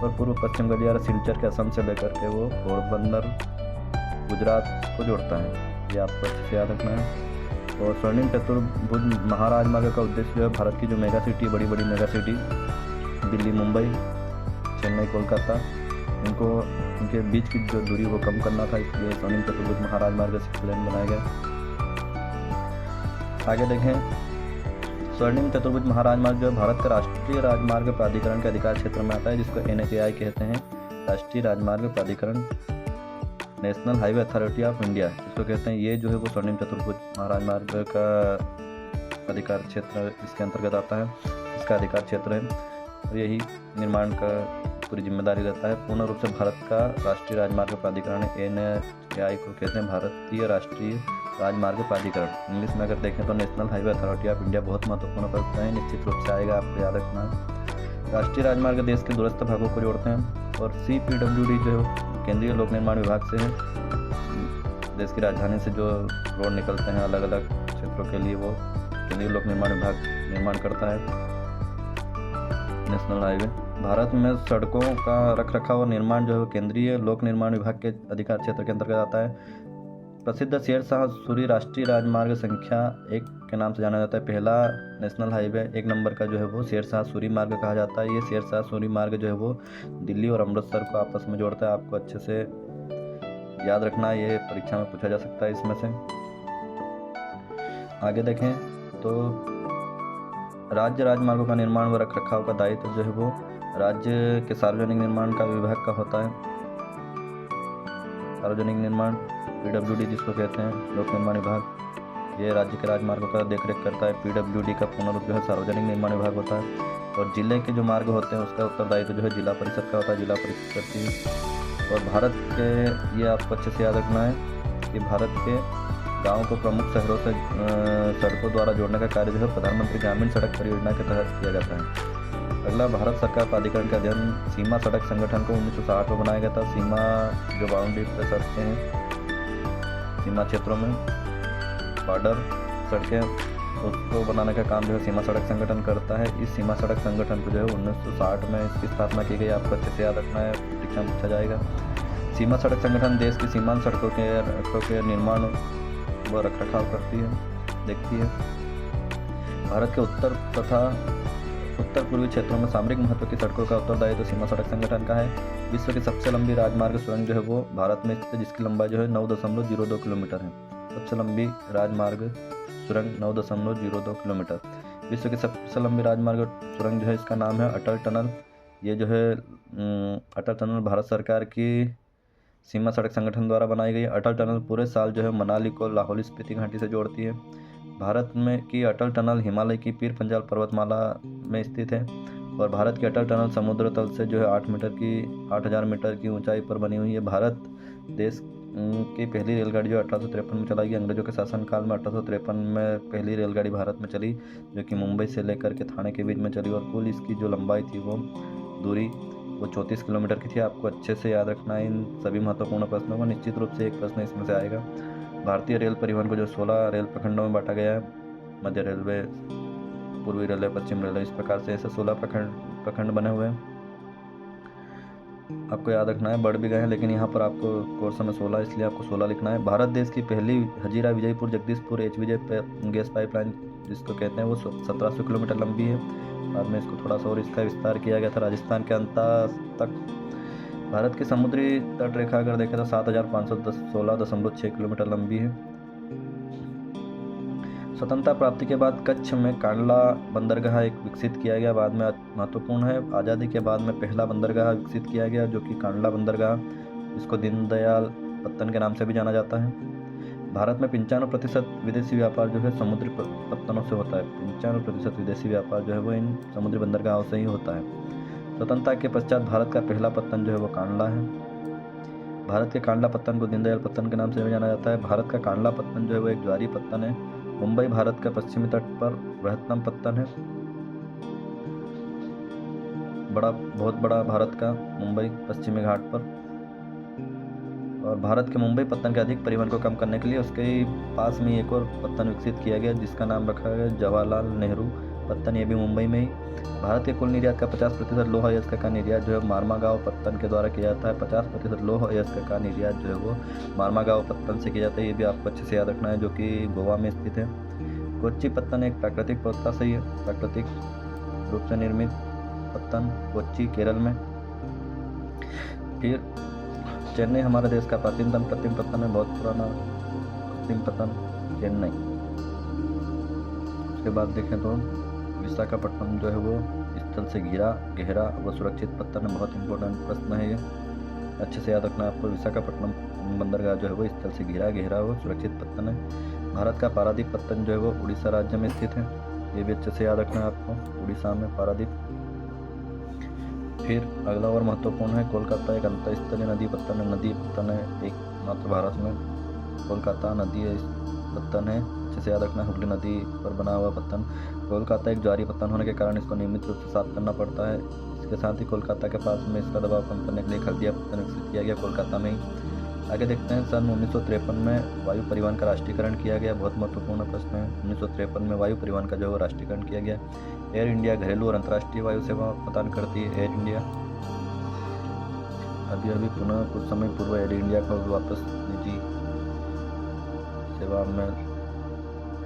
और पूर्व पश्चिम गलियारा सिलचर के असम से लेकर के वो पोरबंदर गुजरात को जोड़ता है। ये आपको अच्छे से याद रखना है। और स्वर्णिम चतुर्भुज महाराजमार्ग का उद्देश्य जो है भारत की जो मेगा सिटी, बड़ी बड़ी मेगा सिटी दिल्ली, मुंबई, चेन्नई, कोलकाता, इनके बीच की जो दूरी वो कम करना था, इसलिए स्वर्णिम चतुर्भुज महाराजमार्ग 6 लेन बनाया गया। आगे देखें, स्वर्णिम चतुर्भुज महाराजमार्ग जो है भारत का राष्ट्रीय राजमार्ग प्राधिकरण के अधिकार क्षेत्र में आता है, जिसको NHAI कहते हैं, राष्ट्रीय राजमार्ग प्राधिकरण, national highway authority of India इसको कहते हैं। ये जो है वो स्वर्णिम चतुर्भुज महाराजमार्ग का अधिकार क्षेत्र इसके अंतर्गत आता है, इसका अधिकार क्षेत्र है और यही निर्माण का पूरी जिम्मेदारी रहता है। पूर्ण रूप से भारत का राष्ट्रीय राजमार्ग प्राधिकरण NHAI को कहते हैं भारतीय राष्ट्रीय राजमार्ग प्राधिकरण। इंग्लिश में अगर देखें तो national highway authority of India बहुत महत्वपूर्ण पद है, निश्चित रूप से आएगा, आपको याद रखना है। राष्ट्रीय राजमार्ग देश के दूरस्थ भागों को जोड़ते हैं और CPWD जो है केंद्रीय लोक निर्माण विभाग से है, देश की राजधानी से जो रोड निकलते हैं अलग अलग क्षेत्रों के लिए वो केंद्रीय लोक निर्माण विभाग निर्माण करता है। नेशनल हाईवे भारत में सड़कों का रखरखाव और निर्माण जो है केंद्रीय लोक निर्माण विभाग के अधिकार क्षेत्र के अंतर्गत आता है। प्रसिद्ध शेरशाह सूरी राष्ट्रीय राजमार्ग संख्या 1 के नाम से जाना जाता है। पहला नेशनल हाईवे 1 नंबर का जो है वो शेरशाह सूरी मार्ग कहा जाता है। ये शेरशाह सूरी मार्ग जो है वो दिल्ली और अमृतसर को आपस में जोड़ता है, आपको अच्छे से याद रखना, ये परीक्षा में पूछा जा सकता है इसमें से। आगे देखें तो राज्य राजमार्गों का निर्माण व रखरखाव का दायित्व जो है वो राज्य के सार्वजनिक निर्माण का विभाग का होता है। सार्वजनिक निर्माण PWD जिसको कहते हैं, लोक निर्माण विभाग, ये राज्य के राजमार्गों का देखरेख करता है। PWD का पूर्ण रूप जो है सार्वजनिक निर्माण विभाग होता है और जिले के जो मार्ग होते हैं उसका उत्तरदायित्व जो है जिला परिषद का होता है, जिला परिषद करती है। और भारत के, ये आपको अच्छे से याद रखना है कि भारत के गाँव को प्रमुख शहरों से सड़कों द्वारा जोड़ने का कार्य जो है प्रधानमंत्री ग्रामीण सड़क परियोजना के तहत किया जाता है। अगला, भारत सरकार प्राधिकरण का अध्ययन सीमा सड़क संगठन को 1960 में बनाया गया था। सीमा जो बाउंड्री पर सड़कें हैं, सीमा क्षेत्रों में बॉर्डर सड़कें, उसको बनाने का काम जो है सीमा सड़क संगठन करता है। इस सीमा सड़क संगठन को जो है 1960 में इसकी स्थापना की गई, आपको अच्छे से याद रखना है, परीक्षा में पूछा जाएगा। सीमा सड़क संगठन देश की सीमांत सड़कों के निर्माण व रखरखाव करती है, देखती है। भारत के उत्तर तथा उत्तर पूर्वी क्षेत्रों में सामरिक महत्व की सड़कों का उत्तरदायित्व सीमा सड़क संगठन का है। विश्व की सबसे लंबी राजमार्ग सुरंग जो है वो भारत में स्थित है, जिसकी लंबाई जो है 9.02 किलोमीटर है। सबसे लंबी राजमार्ग सुरंग 9.02 किलोमीटर। विश्व की सबसे लंबी राजमार्ग सुरंग जो है इसका नाम है अटल टनल। ये जो है अटल टनल भारत सरकार की सीमा सड़क संगठन द्वारा बनाई गई। अटल टनल पूरे साल जो है मनाली को लाहौल स्पीति घाटी से जोड़ती है। भारत में की अटल टनल हिमालय की पीर पंजाल पर्वतमाला में स्थित है और भारत की अटल टनल समुद्र तल से जो है 8,000 मीटर की ऊंचाई पर बनी हुई है। भारत देश की पहली रेलगाड़ी जो 1853 में चलाई गई। अंग्रेजों के शासनकाल में 1853 में पहली रेलगाड़ी भारत में चली, जो कि मुंबई से लेकर के थाने के बीच में चली और कुल इसकी जो लंबाई थी वो दूरी वो 34 किलोमीटर की थी। आपको अच्छे से याद रखना है इन सभी महत्वपूर्ण प्रश्नों को, निश्चित रूप से एक प्रश्न इसमें से आएगा। भारतीय रेल परिवहन को जो 16 रेल प्रखंडों में बांटा गया है, मध्य रेलवे, पूर्वी रेलवे, पश्चिम रेलवे, इस प्रकार से ऐसे 16 प्रखंड बने हुए हैं। आपको याद रखना है, बढ़ भी गए हैं लेकिन यहाँ पर आपको कोर्स में 16, इसलिए आपको 16 लिखना है। भारत देश की पहली Hazira Vijaypur Jagdishpur HVJ gas pipeline जिसको कहते हैं वो 1700 किलोमीटर लंबी है। बाद में इसको थोड़ा सा और इसका विस्तार किया गया था राजस्थान के अंत तक। भारत की समुद्री तट रेखा अगर देखें तो 7,516.6 किलोमीटर लंबी है। स्वतंत्रता प्राप्ति के बाद कच्छ में कांडला बंदरगाह एक विकसित किया गया, बाद में महत्वपूर्ण है। आज़ादी के बाद में पहला बंदरगाह विकसित किया गया जो कि कांडला बंदरगाह, जिसको दीनदयाल पत्तन के नाम से भी जाना जाता है। भारत में 95% विदेशी व्यापार जो है समुद्री पत्तनों से होता है। 95% विदेशी व्यापार जो है वो इन समुद्री बंदरगाहों से ही होता है। स्वतंत्रता के पश्चात भारत का पहला पत्तन जो है वो कांडला है। भारत के कांडला पत्तन को दीनदयाल पत्तन के नाम से भी जाना जाता है। भारत का कांडला पत्तन जो है वो एक ज्वारी पत्तन है। मुंबई भारत का पश्चिमी तट पर बृहत्तम पत्तन है, बहुत बड़ा भारत का मुंबई पश्चिमी घाट पर। और भारत के मुंबई पत्तन के अधिक परिवहन को कम करने के लिए उसके पास में एक और पत्तन विकसित किया गया जिसका नाम रखा गया जवाहरलाल नेहरू पत्तन। ये भी मुंबई में ही। भारत के कुल निर्यात का 50% लोह अयस्क का निर्यात जो है मारमागांव पत्तन के द्वारा किया जाता है। 50% लोह अयस्क का निर्यात जो है वो मारमागांव पत्तन से किया जाता है। ये भी आपको अच्छे से याद रखना है, जो कि गोवा में स्थित है। कोच्चि पत्तन एक प्राकृतिक प्रथा से है, प्राकृतिक रूप से निर्मित पत्तन कोच्चि केरल में। फिर चेन्नई हमारे देश का प्राचीनतम कृत्रिम पत्तन है, बहुत पुराना कृत्रिम पत्तन चेन्नई। उसके बाद देखें तो विशाखापट्टनम जो है वो स्थल से गहरा व सुरक्षित पत्तन है। बहुत इंपॉर्टेंट प्रश्न है ये, अच्छे से याद रखना है आपको। विशाखापट्टनम बंदरगाह जो है वो स्थल से गहरा व सुरक्षित पत्तन है। भारत का पारादीप पत्तन जो है वो उड़ीसा राज्य में स्थित है। ये भी अच्छे से याद रखना है आपको, उड़ीसा में पारादीप। फिर अगला और महत्वपूर्ण है कोलकाता एक अंतरस्थलीय नदी पत्तन है। नदी पत्तन है एकमात्र भारत में कोलकाता नदी पत्तन है, अच्छे से याद रखना। हुगली नदी पर बना हुआ पत्तन। कोलकाता एक ज्वारीय पत्तन होने के कारण इसको नियमित रूप से साफ करना पड़ता है। इसके साथ ही कोलकाता के पास में इसका दबाव कम करने के लिए हल्दिया पत्तन विकसित किया गया कोलकाता में ही। आगे देखते हैं, सन 1953 में वायु परिवहन का राष्ट्रीयकरण किया गया। बहुत महत्वपूर्ण प्रश्न है। 1953 में वायु परिवहन का जो है राष्ट्रीयकरण किया गया। एयर इंडिया घरेलू और अंतर्राष्ट्रीय वायु सेवा प्रदान करती है। एयर इंडिया अभी पुनः कुछ समय पूर्व एयर इंडिया को वापस निजी सेवा में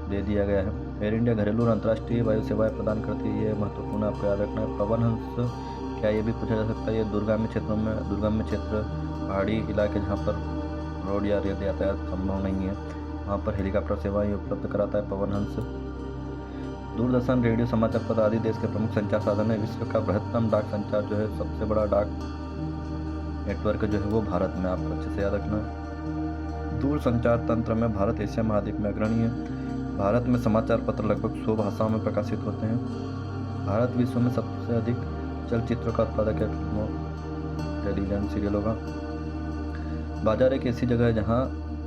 दे दिया गया है। एयर इंडिया घरेलू और अंतर्राष्ट्रीय वायु सेवाएं प्रदान करती है, ये महत्वपूर्ण आपको याद रखना है। पवन हंस क्या, ये भी पूछा जा सकता है। ये दुर्गम क्षेत्र पहाड़ी इलाके जहाँ पर रोड या रेल यातायात संभव नहीं है, वहाँ पर हेलीकॉप्टर सेवाएं उपलब्ध कराता है पवन हंस। दूरदर्शन, रेडियो, समाचार पत्र आदि देश के प्रमुख संचार साधन है। विश्व का बृहत्तम डाक संचार जो है, सबसे बड़ा डाक नेटवर्क जो है वो भारत में, आपको अच्छे से याद रखना है। दूर संचार तंत्र में भारत एशिया महाद्वीप में अग्रणी है। भारत में समाचार पत्र लगभग 100 भाषाओं में प्रकाशित होते हैं। भारत विश्व में सबसे अधिक चलचित्रों का उत्पादक है, फिल्मों, टेलीविजन सीरियलों का। बाजार एक ऐसी जगह है जहाँ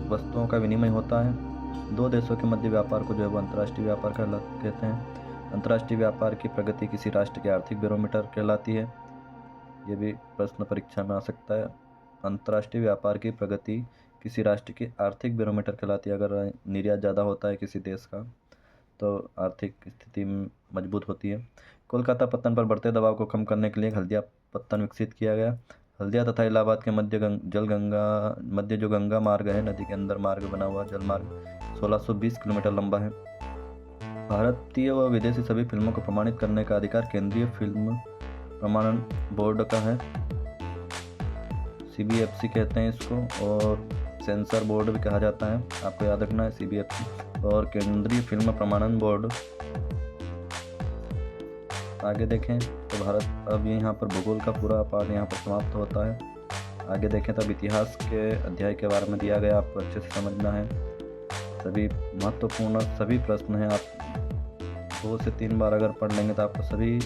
वस्तुओं का विनिमय होता है। दो देशों के मध्य व्यापार को जो है वो अंतर्राष्ट्रीय व्यापार कहते हैं। अंतर्राष्ट्रीय व्यापार की प्रगति किसी राष्ट्र के आर्थिक बैरोमीटर कहलाती है। ये भी प्रश्न परीक्षा में आ सकता है। अंतर्राष्ट्रीय व्यापार की प्रगति किसी राष्ट्र की आर्थिक बैरोमीटर कहलाती है। अगर निर्यात ज़्यादा होता है किसी देश का तो आर्थिक स्थिति मजबूत होती है। कोलकाता पत्तन पर बढ़ते दबाव को कम करने के लिए हल्दिया पत्तन विकसित किया गया। हल्दिया तथा इलाहाबाद के मध्य जो गंगा मार्ग है, नदी के अंदर मार्ग बना हुआ जल मार्ग 1620 किलोमीटर लंबा है। भारतीय व विदेशी सभी फिल्मों को प्रमाणित करने का अधिकार केंद्रीय फिल्म प्रमाणन बोर्ड का है। CBFC कहते हैं इसको, और सेंसर बोर्ड भी कहा जाता है, आपको याद रखना है CBFC और केंद्रीय फिल्म प्रमाणन बोर्ड। आगे देखें तो भारत, अब यहाँ पर भूगोल का पूरा पार्ट यहाँ पर समाप्त होता है। आगे देखें तब इतिहास के अध्याय के बारे में दिया गया, आपको अच्छे से समझना है। सभी महत्वपूर्ण सभी प्रश्न हैं, आप 2 से 3 बार अगर पढ़ लेंगे तो आपको सभी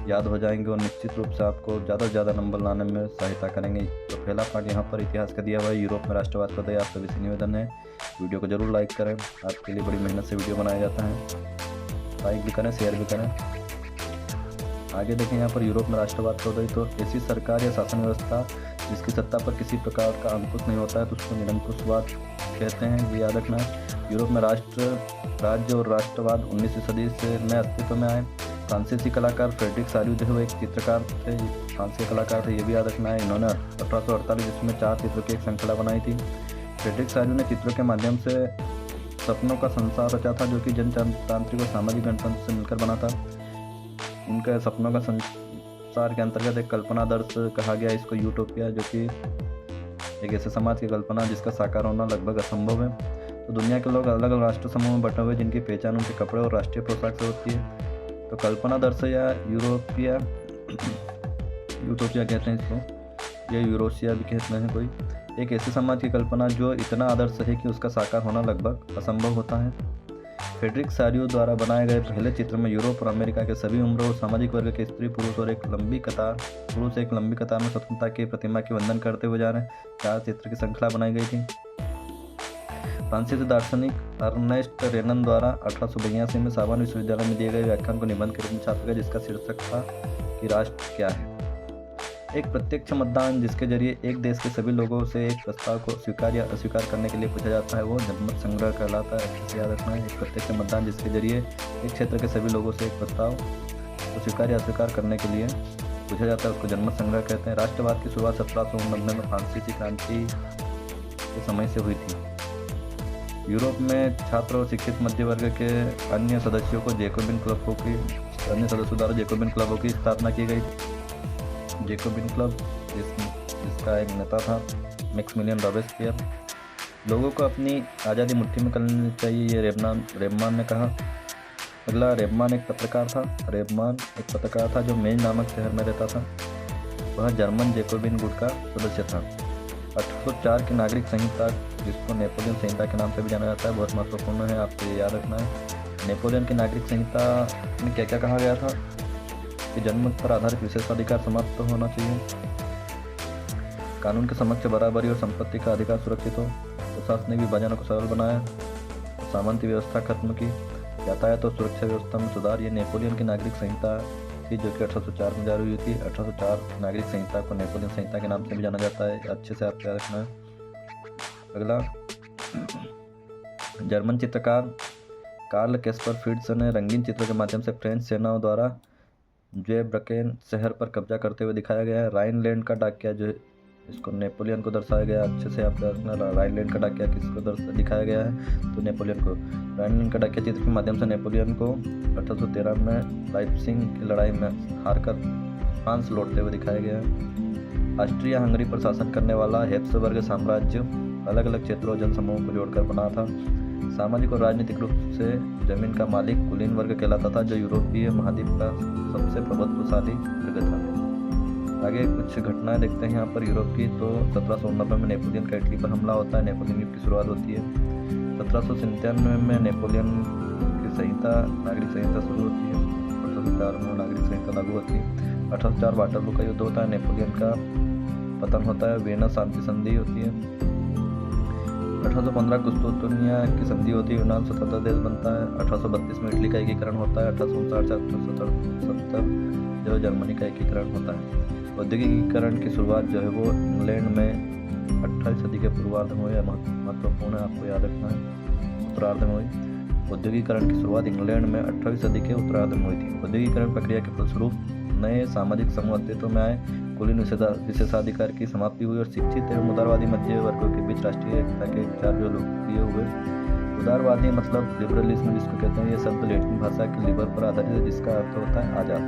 याद हो जाएंगे और निश्चित रूप से आपको ज़्यादा से ज़्यादा नंबर लाने में सहायता करेंगे। तो पहला पार्ट यहाँ पर इतिहास का दिया हुआ है। यूरोप में राष्ट्रवाद का उदय, आप सभी से निवेदन है वीडियो को जरूर लाइक करें, आपके लिए बड़ी मेहनत से वीडियो बनाया जाता है। लाइक भी करें, शेयर भी करें। आगे देखें यहाँ पर यूरोप में राष्ट्रवाद का उदय, तो ऐसी सरकार या शासन व्यवस्था जिसकी सत्ता पर किसी प्रकार का अंकुश नहीं होता है तो उसको निरंकुशवाद कहते हैं, ये याद रखना है। यूरोप में राज्य और राष्ट्रवाद 19वीं सदी से में अस्तित्व में आए। फ्रांसीसी कलाकार फ्रेडरिक सारियो जो है एक चित्रकार थे, फ्रांसीसी कलाकार थे, ये भी याद रखना है। इन्होंने 1848 में 4 चित्रों की एक श्रृंखला बनाई थी। फ्रेडरिक सारियो ने चित्रों के माध्यम से सपनों का संसार रचा था, जो कि जनतांत्रिक और सामाजिक गणतंत्र से मिलकर बना था। उनके सपनों का संसार के अंतर्गत एक कल्पना दर्श कहा गया इसको, यूटोपिया, जो कि एक ऐसे समाज की कल्पना जिसका साकार होना लगभग असंभव है। तो दुनिया के लोग अलग अलग राष्ट्र समूह में बटे हुए, जिनकी पहचान उनके कपड़े और राष्ट्रीय पोशाक से होती है। तो कल्पना दर्श या यूटोपिया कहते हैं इसको, या यूरोसिया भी कहते हैं कोई, एक ऐसे समाज की कल्पना जो इतना आदर्श है कि उसका साकार होना लगभग असंभव होता है। फ्रेडरिक सारियो द्वारा बनाए गए पहले चित्र में यूरोप और अमेरिका के सभी उम्र और सामाजिक वर्ग के स्त्री पुरुष एक लंबी कतार में स्वतंत्रता की प्रतिमा की वंदन करते हुए जा रहे हैं। 4 चित्र की श्रृंखला बनाई गई थी। फ्रांसीसी दार्शनिक अर्नेस्ट रेनन द्वारा 1882 में सावन विश्वविद्यालय में दिए गए व्याख्यान को निबंध के रूप में छापा गया, जिसका शीर्षक था कि राष्ट्र क्या है। एक प्रत्यक्ष मतदान जिसके जरिए एक देश के सभी लोगों से एक प्रस्ताव को स्वीकार या अस्वीकार करने के लिए पूछा जाता है वो जनमत संग्रह कहलाता है। अच्छे से याद रखना है। एक प्रत्यक्ष मतदान जिसके जरिए एक क्षेत्र के सभी लोगों से एक प्रस्ताव को स्वीकार या अस्वीकार करने के लिए पूछा जाता है उसको जनमत संग्रह कहते हैं। राष्ट्रवाद की शुरुआत 1789 में फ्रांसीसी क्रांति के समय से हुई थी। यूरोप में छात्र और शिक्षित मध्य वर्ग के अन्य सदस्यों को जैकोबिन क्लबों की स्थापना की गई। जैकोबिन क्लब जिसका एक नेता था मैक्सिमिलियन रॉबेस्पियर। लोगों को अपनी आज़ादी मुट्ठी में कर लेनी चाहिए, ये रेबमान ने कहा। अगला, रेबमान एक पत्रकार था जो मेन नामक शहर में रहता था। वह जर्मन जैकोबिन गुट का सदस्य था। 1804 की नागरिक संहिता जिसको नेपोलियन संहिता के नाम से भी जाना जाता है बहुत महत्वपूर्ण है, आपको ये याद रखना है। नेपोलियन की नागरिक संहिता में क्या क्या कहा गया था कि जनमत पर आधारित विशेषाधिकार समाप्त होना चाहिए, कानून के समक्ष बराबरी और संपत्ति का अधिकार सुरक्षित हो, प्रशासनिक विभाजन को सरल बनाया, सामंती व्यवस्था खत्म की, यातायात और सुरक्षा व्यवस्था में सुधार। ये नेपोलियन की नागरिक संहिता थी जो कि 1804 में जारी हुई थी। 1804 नागरिक संहिता को नेपोलियन संहिता के नाम से भी जाना जाता है, अच्छे से आपको याद रखना है। अगला, जर्मन चित्रकार कार्ल कैस्पर फ्रिट्ज ने रंगीन चित्रों के माध्यम से फ्रेंच सेनाओं द्वारा ज़ेब्रकेन शहर पर कब्जा करते हुए दिखाया गया है। राइनलैंड का डाकिया जो इसको नेपोलियन को दर्शाया गया, अच्छे से आप रखना। राइनलैंड का डाकिया किसको दिखाया गया है तो नेपोलियन को। राइनलैंड का डाकिया चित्र के माध्यम से नेपोलियन को 1813 में लाइप्जिग की लड़ाई में हारकर फ्रांस लौटते हुए दिखाया गया है। ऑस्ट्रिया हंगरी पर शासन करने वाला हैब्सबर्ग साम्राज्य अलग अलग क्षेत्रों और जनसमूहों को जोड़कर बना था। सामाजिक और राजनीतिक रूप से जमीन का मालिक कुलीन वर्ग कहलाता था जो यूरोपीय महाद्वीप का सबसे प्रभुत्वशाली वर्ग था। आगे कुछ घटनाएं देखते हैं यहाँ पर यूरोप की। तो 1790 में नेपोलियन का इटली पर हमला होता है, नेपोलियन युद्ध की शुरुआत होती है। 1797 में नेपोलियन की नागरिक संहिता शुरू होती है। 1804 में नागरिक संहिता लागू होती है। 1804 वाटरलू का युद्ध होता है, नेपोलियन का पतन होता है, वियना शांति संधि होती है। 1815 कुस्तुतुनिया की संधि होती है, यूनान स्वतंत्र देश बनता है। 1832 में इटली का एकीकरण होता है। 1859 से 1870 जो जर्मनी का एकीकरण होता है। औद्योगिकीकरण की शुरुआत जो है वो इंग्लैंड में 28वीं सदी के पूर्वार्ध में हुई, महत्वपूर्ण है, आपको याद रखना है, उत्तरार्ध में हुई। औद्योगिकीकरण की शुरुआत इंग्लैंड में 18वीं सदी के उत्तरार्ध में हुई थी। औद्योगिकीकरण प्रक्रिया के फलस्वरूप नए सामाजिक समूह अस्तित्व में आए, कुलीन विशेषाधिकार की समाप्ति हुई और शिक्षित एवं उदारवादी मध्य वर्गों के बीच राष्ट्रीय एकता के विचार जो लोकप्रिय हुए। उदारवादी मतलब लिबरलिज्म जिसको कहते हैं, ये शब्द लैटिन भाषा के लिबर पर आधारित है जिसका अर्थ होता है आज़ाद।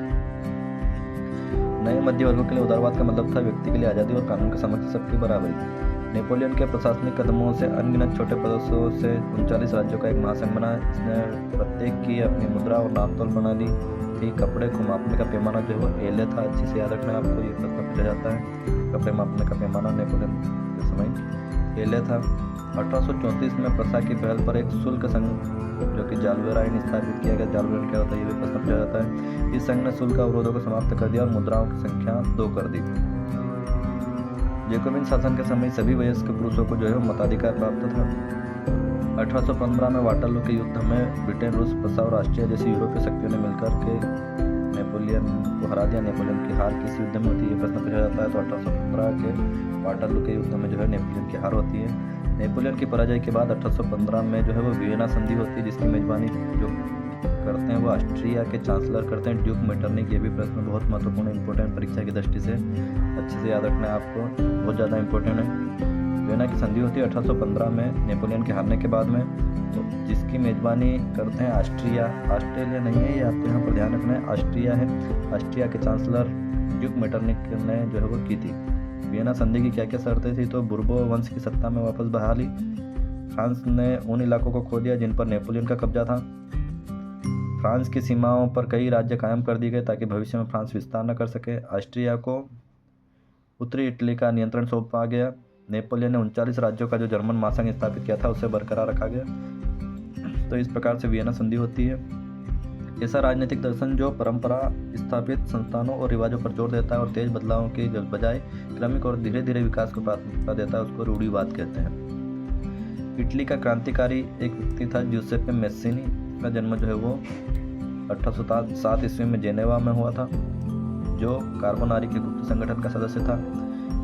नए मध्य वर्गों के लिए उदारवाद का मतलब था व्यक्ति के लिए आज़ादी और कानून के समक्ष सबकी बराबरी। नेपोलियन के प्रशासनिक कदमों से अनगिनत छोटे प्रदेशों से 39 राज्यों का एक महासंघ बना। इसने प्रत्येक की अपनी मुद्रा और नापतोल बना ली थी। कपड़े को मापने का पैमाना जो है वो एले था, अच्छे से याद रखना है, आपको ये प्रश्न पूछा जाता है। कपड़े मापने का पैमाना नेपोलियन के समय एले था। 1834 में प्रसा की पहल पर एक शुल्क संघ जो कि जालवेरा आईन स्थापित किया गया। जालवेरा क्या होता है ये भी प्रश्न पूछा जाता है। इस संघ ने शुल्क अवरोधों को समाप्त कर दिया और मुद्राओं की संख्या 2 कर दी। जैकोबिन शासन के समय सभी वयस्क पुरुषों को जो है मताधिकार प्राप्त था। 1815 में वाटरलू के युद्ध में ब्रिटेन, रूस, प्रसा और ऑस्ट्रिया जैसी यूरोपीय शक्तियों ने मिलकर के नेपोलियन को हरा दिया। नेपोलियन की हार किस युद्ध में होती है प्रश्न पूछा जाता है। तो 1815 के वाटरलू के युद्ध में जो है नेपोलियन की हार होती है। नेपोलियन की पराजय के बाद 1815 में जो है वो वियना संधि होती है जिसकी मेजबानी जो करते हैं वो ऑस्ट्रिया के चांसलर करते हैं, ड्यूक मेटरनिख। ये भी प्रश्न बहुत महत्वपूर्ण इंपॉर्टेंट परीक्षा की दृष्टि से अच्छे से याद रखना है, आपको बहुत ज़्यादा इंपॉर्टेंट है। वियना की संधि होती है 1815 में नेपोलियन के हारने के बाद में, तो जिसकी मेजबानी करते हैं ऑस्ट्रिया। ऑस्ट्रेलिया नहीं है, ये आपको यहाँ पर ध्यान रखना है, ऑस्ट्रिया है। ऑस्ट्रिया के चांसलर ड्यूक मेटरनिख ने जो है वो की थी। वियना संधि की क्या क्या शर्तें थी? तो बुर्बो वंश की सत्ता में वापस बहाली, फ्रांस ने उन इलाकों को खो दिया जिन पर नेपोलियन का कब्जा था, फ्रांस की सीमाओं पर कई राज्य कायम कर दिए गए ताकि भविष्य में फ्रांस विस्तार न कर सके, ऑस्ट्रिया को उत्तरी इटली का नियंत्रण सौंपा गया, नेपोलियन ने 39 राज्यों का जो जर्मन महासंघ स्थापित किया था उसे बरकरार रखा गया। तो इस प्रकार से वियना संधि होती है। ऐसा राजनीतिक दर्शन जो परंपरा स्थापित संस्थानों और रिवाजों पर जोर देता है और तेज बदलावों के बजाय क्रमिक और धीरे धीरे विकास को प्राथमिकता देता है, उसको रूढ़िवाद कहते हैं। इटली का क्रांतिकारी एक व्यक्ति था ज्यूसेप्पे मैस्सिनी। का जन्म जो है वो 1807 ईस्वी में जेनेवा में हुआ था। जो कार्बोनारी के गुप्त संगठन का सदस्य था।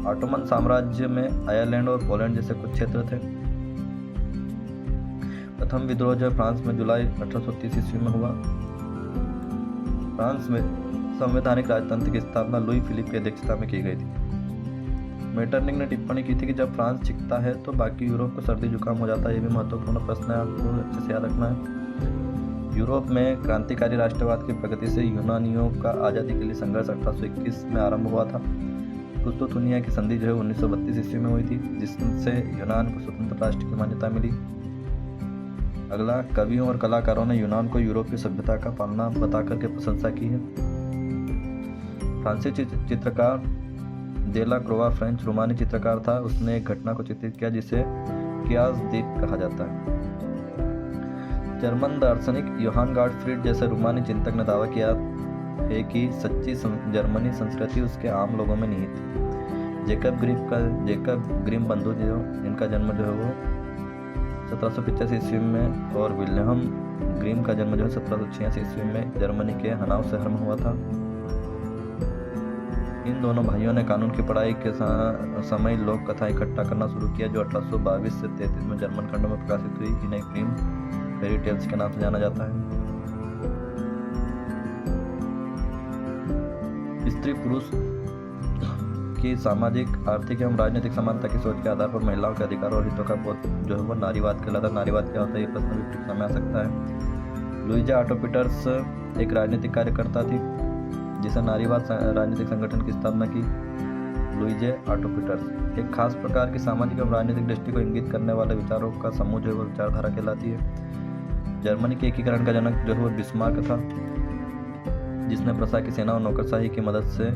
ऑटोमन साम्राज्य में आयरलैंड और पोलैंड जैसे कुछ क्षेत्र थे। प्रथम विद्रोह जो फ्रांस में जुलाई 1830 ईस्वी में हुआ। फ्रांस में संवैधानिक राजतंत्र की स्थापना लुई फिलिप की अध्यक्षता में की गई थी। मेटरनिक ने टिप्पणी की थी कि जब फ्रांस छिकता है तो बाकी यूरोप को सर्दी जुकाम हो जाता है। ये भी महत्वपूर्ण प्रश्न है, आपको अच्छे से याद रखना है। यूरोप में क्रांतिकारी राष्ट्रवाद की प्रगति से यूनानियों का आज़ादी के लिए संघर्ष 1821 में आरंभ हुआ था। कुस्तुतुनिया की संधि जो है 1932 ईस्वी में हुई थी, जिससे यूनान को स्वतंत्र राष्ट्र की मान्यता मिली। अगला, कवियों और कलाकारों ने यूनान को यूरोपीय सभ्यता का पालना बता करके प्रशंसा की है। फ्रांसीसी चित्रकार देला क्रोआ फ्रेंच रोमानी चित्रकार था। उसने एक घटना को चित्रित किया जिसे कियास द्वीप कहा जाता है। जर्मन दार्शनिक योहान गॉटफ्रीड जैसे रोमानी चिंतक ने दावा किया है कि सच्ची जर्मनी संस्कृति उसके आम लोगों में निहित थी। जेकब ग्रिम बंधु जो इनका जन्म जो है वो 1785 ईस्वी में और विल्हेम ग्रिम का जन्म जो है 1786 ईस्वी में जर्मनी के हनाउ शहर में हुआ था। इन दोनों भाइयों ने कानून की पढ़ाई के समय लोक कथा इकट्ठा करना शुरू किया, जो 1822 से 33 में जर्मन खंडों में प्रकाशित हुई। इन्हें ग्रिम फेरी टेल्स के नाम से जाना जाता है। स्त्री पुरुष की सामाजिक, आर्थिक एवं राजनीतिक समानता की सोच के आधार पर महिलाओं के अधिकारों और हितों का बोध जो है वो नारीवाद कहलाता है। नारीवाद क्या होता है, ये प्रश्न भी परीक्षा में आ सकता है। लुइजा ऑटो पीटर्स एक राजनीतिक कार्यकर्ता थी जिसे नारीवाद राजनीतिक संगठन की स्थापना की। लुइजे ऑटो पीटर्स एक खास प्रकार की सामाजिक एवं राजनीतिक दृष्टि को इंगित करने वाले विचारों का समूह जो है वो विचारधारा कहलाती है। जर्मनी के एकीकरण का जनक जो है वो बिस्मार्क था, जिसने प्रसा की सेना और नौकरशाही की मदद से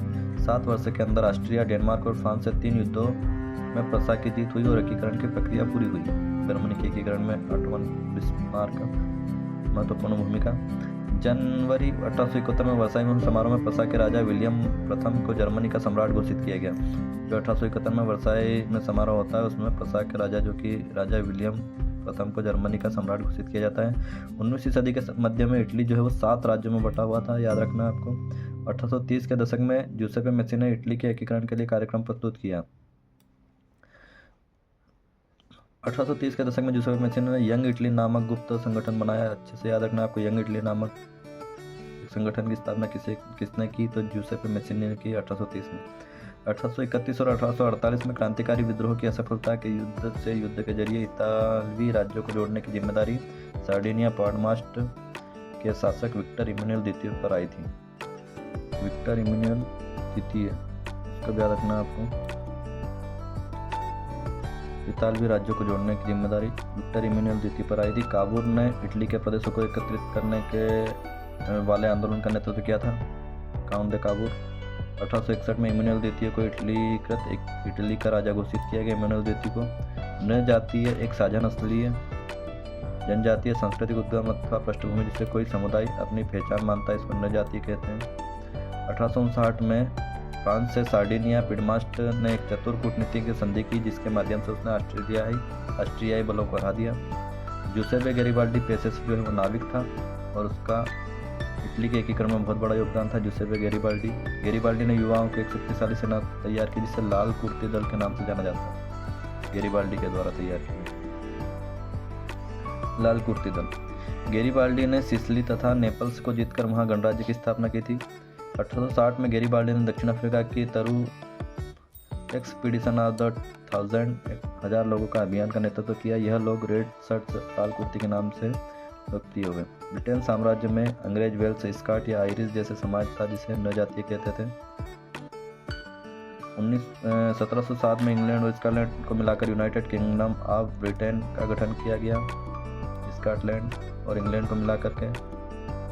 7 वर्ष के अंदर ऑस्ट्रिया, डेनमार्क और फ्रांस से 3 युद्धों में प्रसा की जीत हुई और एकीकरण की प्रक्रिया पूरी हुई। जर्मनी के एकीकरण में ऑटोमन बिस्मार्क महत्वपूर्ण भूमिका। जनवरी 1871 में वर्साई में समारोह में प्रसा के राजा विलियम प्रथम को जर्मनी का सम्राट घोषित किया गया। जो 1871 में वर्साई में समारोह होता है उसमें प्रसा के राजा जो कि राजा विलियम प्रथम को जर्मनी का सम्राट घोषित किया जाता है। 19वीं सदी के मध्य में इटली जो है वो 7 राज्यों में बटा हुआ था, याद रखना आपको। 1830 के दशक में जूसेपे मेस्सी ने इटली के एकीकरण के लिए कार्यक्रम प्रस्तुत किया। 1830 के दशक में जूसेपे मेस्सी ने यंग इटली नामक गुप्त संगठन बनाया। अच्छे से याद रखना आपको, यंग इटली नामक संगठन की स्थापना किसने की, तो जूसेपे मेस्सी ने की 1830 में। 1831 और 1848 में क्रांतिकारी विद्रोह की असफलता के युद्ध के जरिए इतालवी राज्यों को जोड़ने की जिम्मेदारी सार्डिनिया पॉडमास्ट के शासक विक्टर इमैनुएल द्वितीय पर आई थी। विक्टर इमैनुएल द्वितीय, इसका याद रखना आपको। इतालवी राज्यों को जोड़ने की जिम्मेदारी विक्टर इमैनुएल द्वितीय पर आई थी। काबूल ने इटली के प्रदेशों को एकत्रित करने के वाले आंदोलन का नेतृत्व किया था, काउंट दे काबूल। 1861 में इमैनुएल द्वितीय को इटली का राजा घोषित किया गया। इमैनुएल द्वितीय को नृजातीय एक साझा नस्लीय जनजातीय सांस्कृतिक उद्गम अथवा पृष्ठभूमि जिससे कोई समुदाय अपनी पहचान मानता है, इसको नृजातीय कहते हैं। 1859 में फ्रांस से सार्डिनिया पिडमास्ट ने एक चतुर कूटनीति संधि की, जिसके माध्यम से उसने ऑस्ट्रियाई बलों को हरा दिया। जूसेपे गैरिबाल्डी पेशे से जो है वो नाविक था और उसका इटली के एकीकरण में बहुत बड़ा योगदान था। जूसेपे गैरिबाल्डी ने युवाओं को एक शक्तिशाली सेना तैयार की जिसे लाल कुर्ती दल के नाम से जाना जाता है। गैरिबाल्डी के द्वारा तैयार की लाल कुर्ती दल। गैरिबाल्डी ने सिसिली तथा नेपल्स को जीतकर वहां गणराज्य की स्थापना की थी। 1860 में गैरिबाल्डी ने दक्षिण अफ्रीका की तरु एक्सपीडिशन ऑफ द 1000 लोगों का अभियान का नेतृत्व किया। यह लोग रेड शर्ट्स लाल कुर्ती के नाम से लोकप्रिय हुए। ब्रिटेन साम्राज्य में अंग्रेज, वेल्स, स्कॉट या आयरिश जैसे समाज था जिसे नृजातीय कहते थे। 1707 में इंग्लैंड और स्कॉटलैंड को मिलाकर यूनाइटेड किंगडम ऑफ ब्रिटेन का गठन किया गया। स्कॉटलैंड और इंग्लैंड को मिलाकर के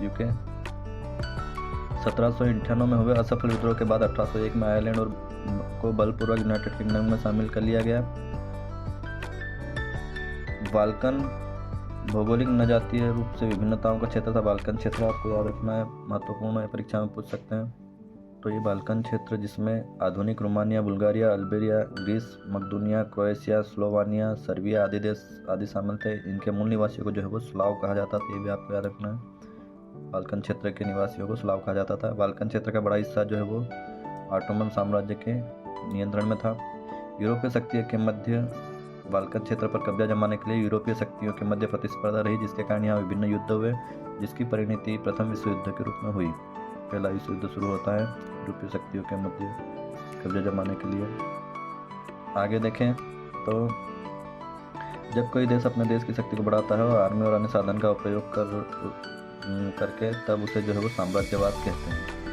यूके। 1798 में हुए असफल विद्रोह के बाद 1801 में आयरलैंड को बलपूर्वक यूनाइटेड किंगडम में शामिल कर लिया गया। बाल्कन भौगोलिक नजातीय रूप से विभिन्नताओं का क्षेत्र था। बाल्कन क्षेत्र आपको याद रखना है, महत्वपूर्ण है, परीक्षा में पूछ सकते हैं। तो ये बाल्कन क्षेत्र जिसमें आधुनिक रोमानिया, बुल्गारिया, अल्बेनिया, ग्रीस, मकदूनिया, क्रोएशिया, स्लोवानिया, सर्बिया आदि देश आदि शामिल थे। इनके मूल निवासियों को जो है वो स्लाव कहा जाता था, ये भी आपको याद रखना है। बाल्कन क्षेत्र के निवासियों को स्लाव कहा जाता था। बाल्कन क्षेत्र का बड़ा हिस्सा जो है वो ऑटोमन साम्राज्य के नियंत्रण में था। यूरोपीय शक्तियों के मध्य बाल्कन क्षेत्र पर कब्जा जमाने के लिए यूरोपीय शक्तियों के मध्य प्रतिस्पर्धा रही, जिसके कारण यहाँ विभिन्न युद्ध हुए, जिसकी परिणति प्रथम विश्व युद्ध के रूप में हुई। पहला विश्व युद्ध शुरू होता है यूरोपीय शक्तियों के मध्य कब्जा जमाने के लिए। आगे देखें तो जब कोई देश अपने देश की शक्ति को बढ़ाता है और आर्मी और अन्य साधन का उपयोग करके तब उसे जो है वो साम्राज्यवाद कहते हैं।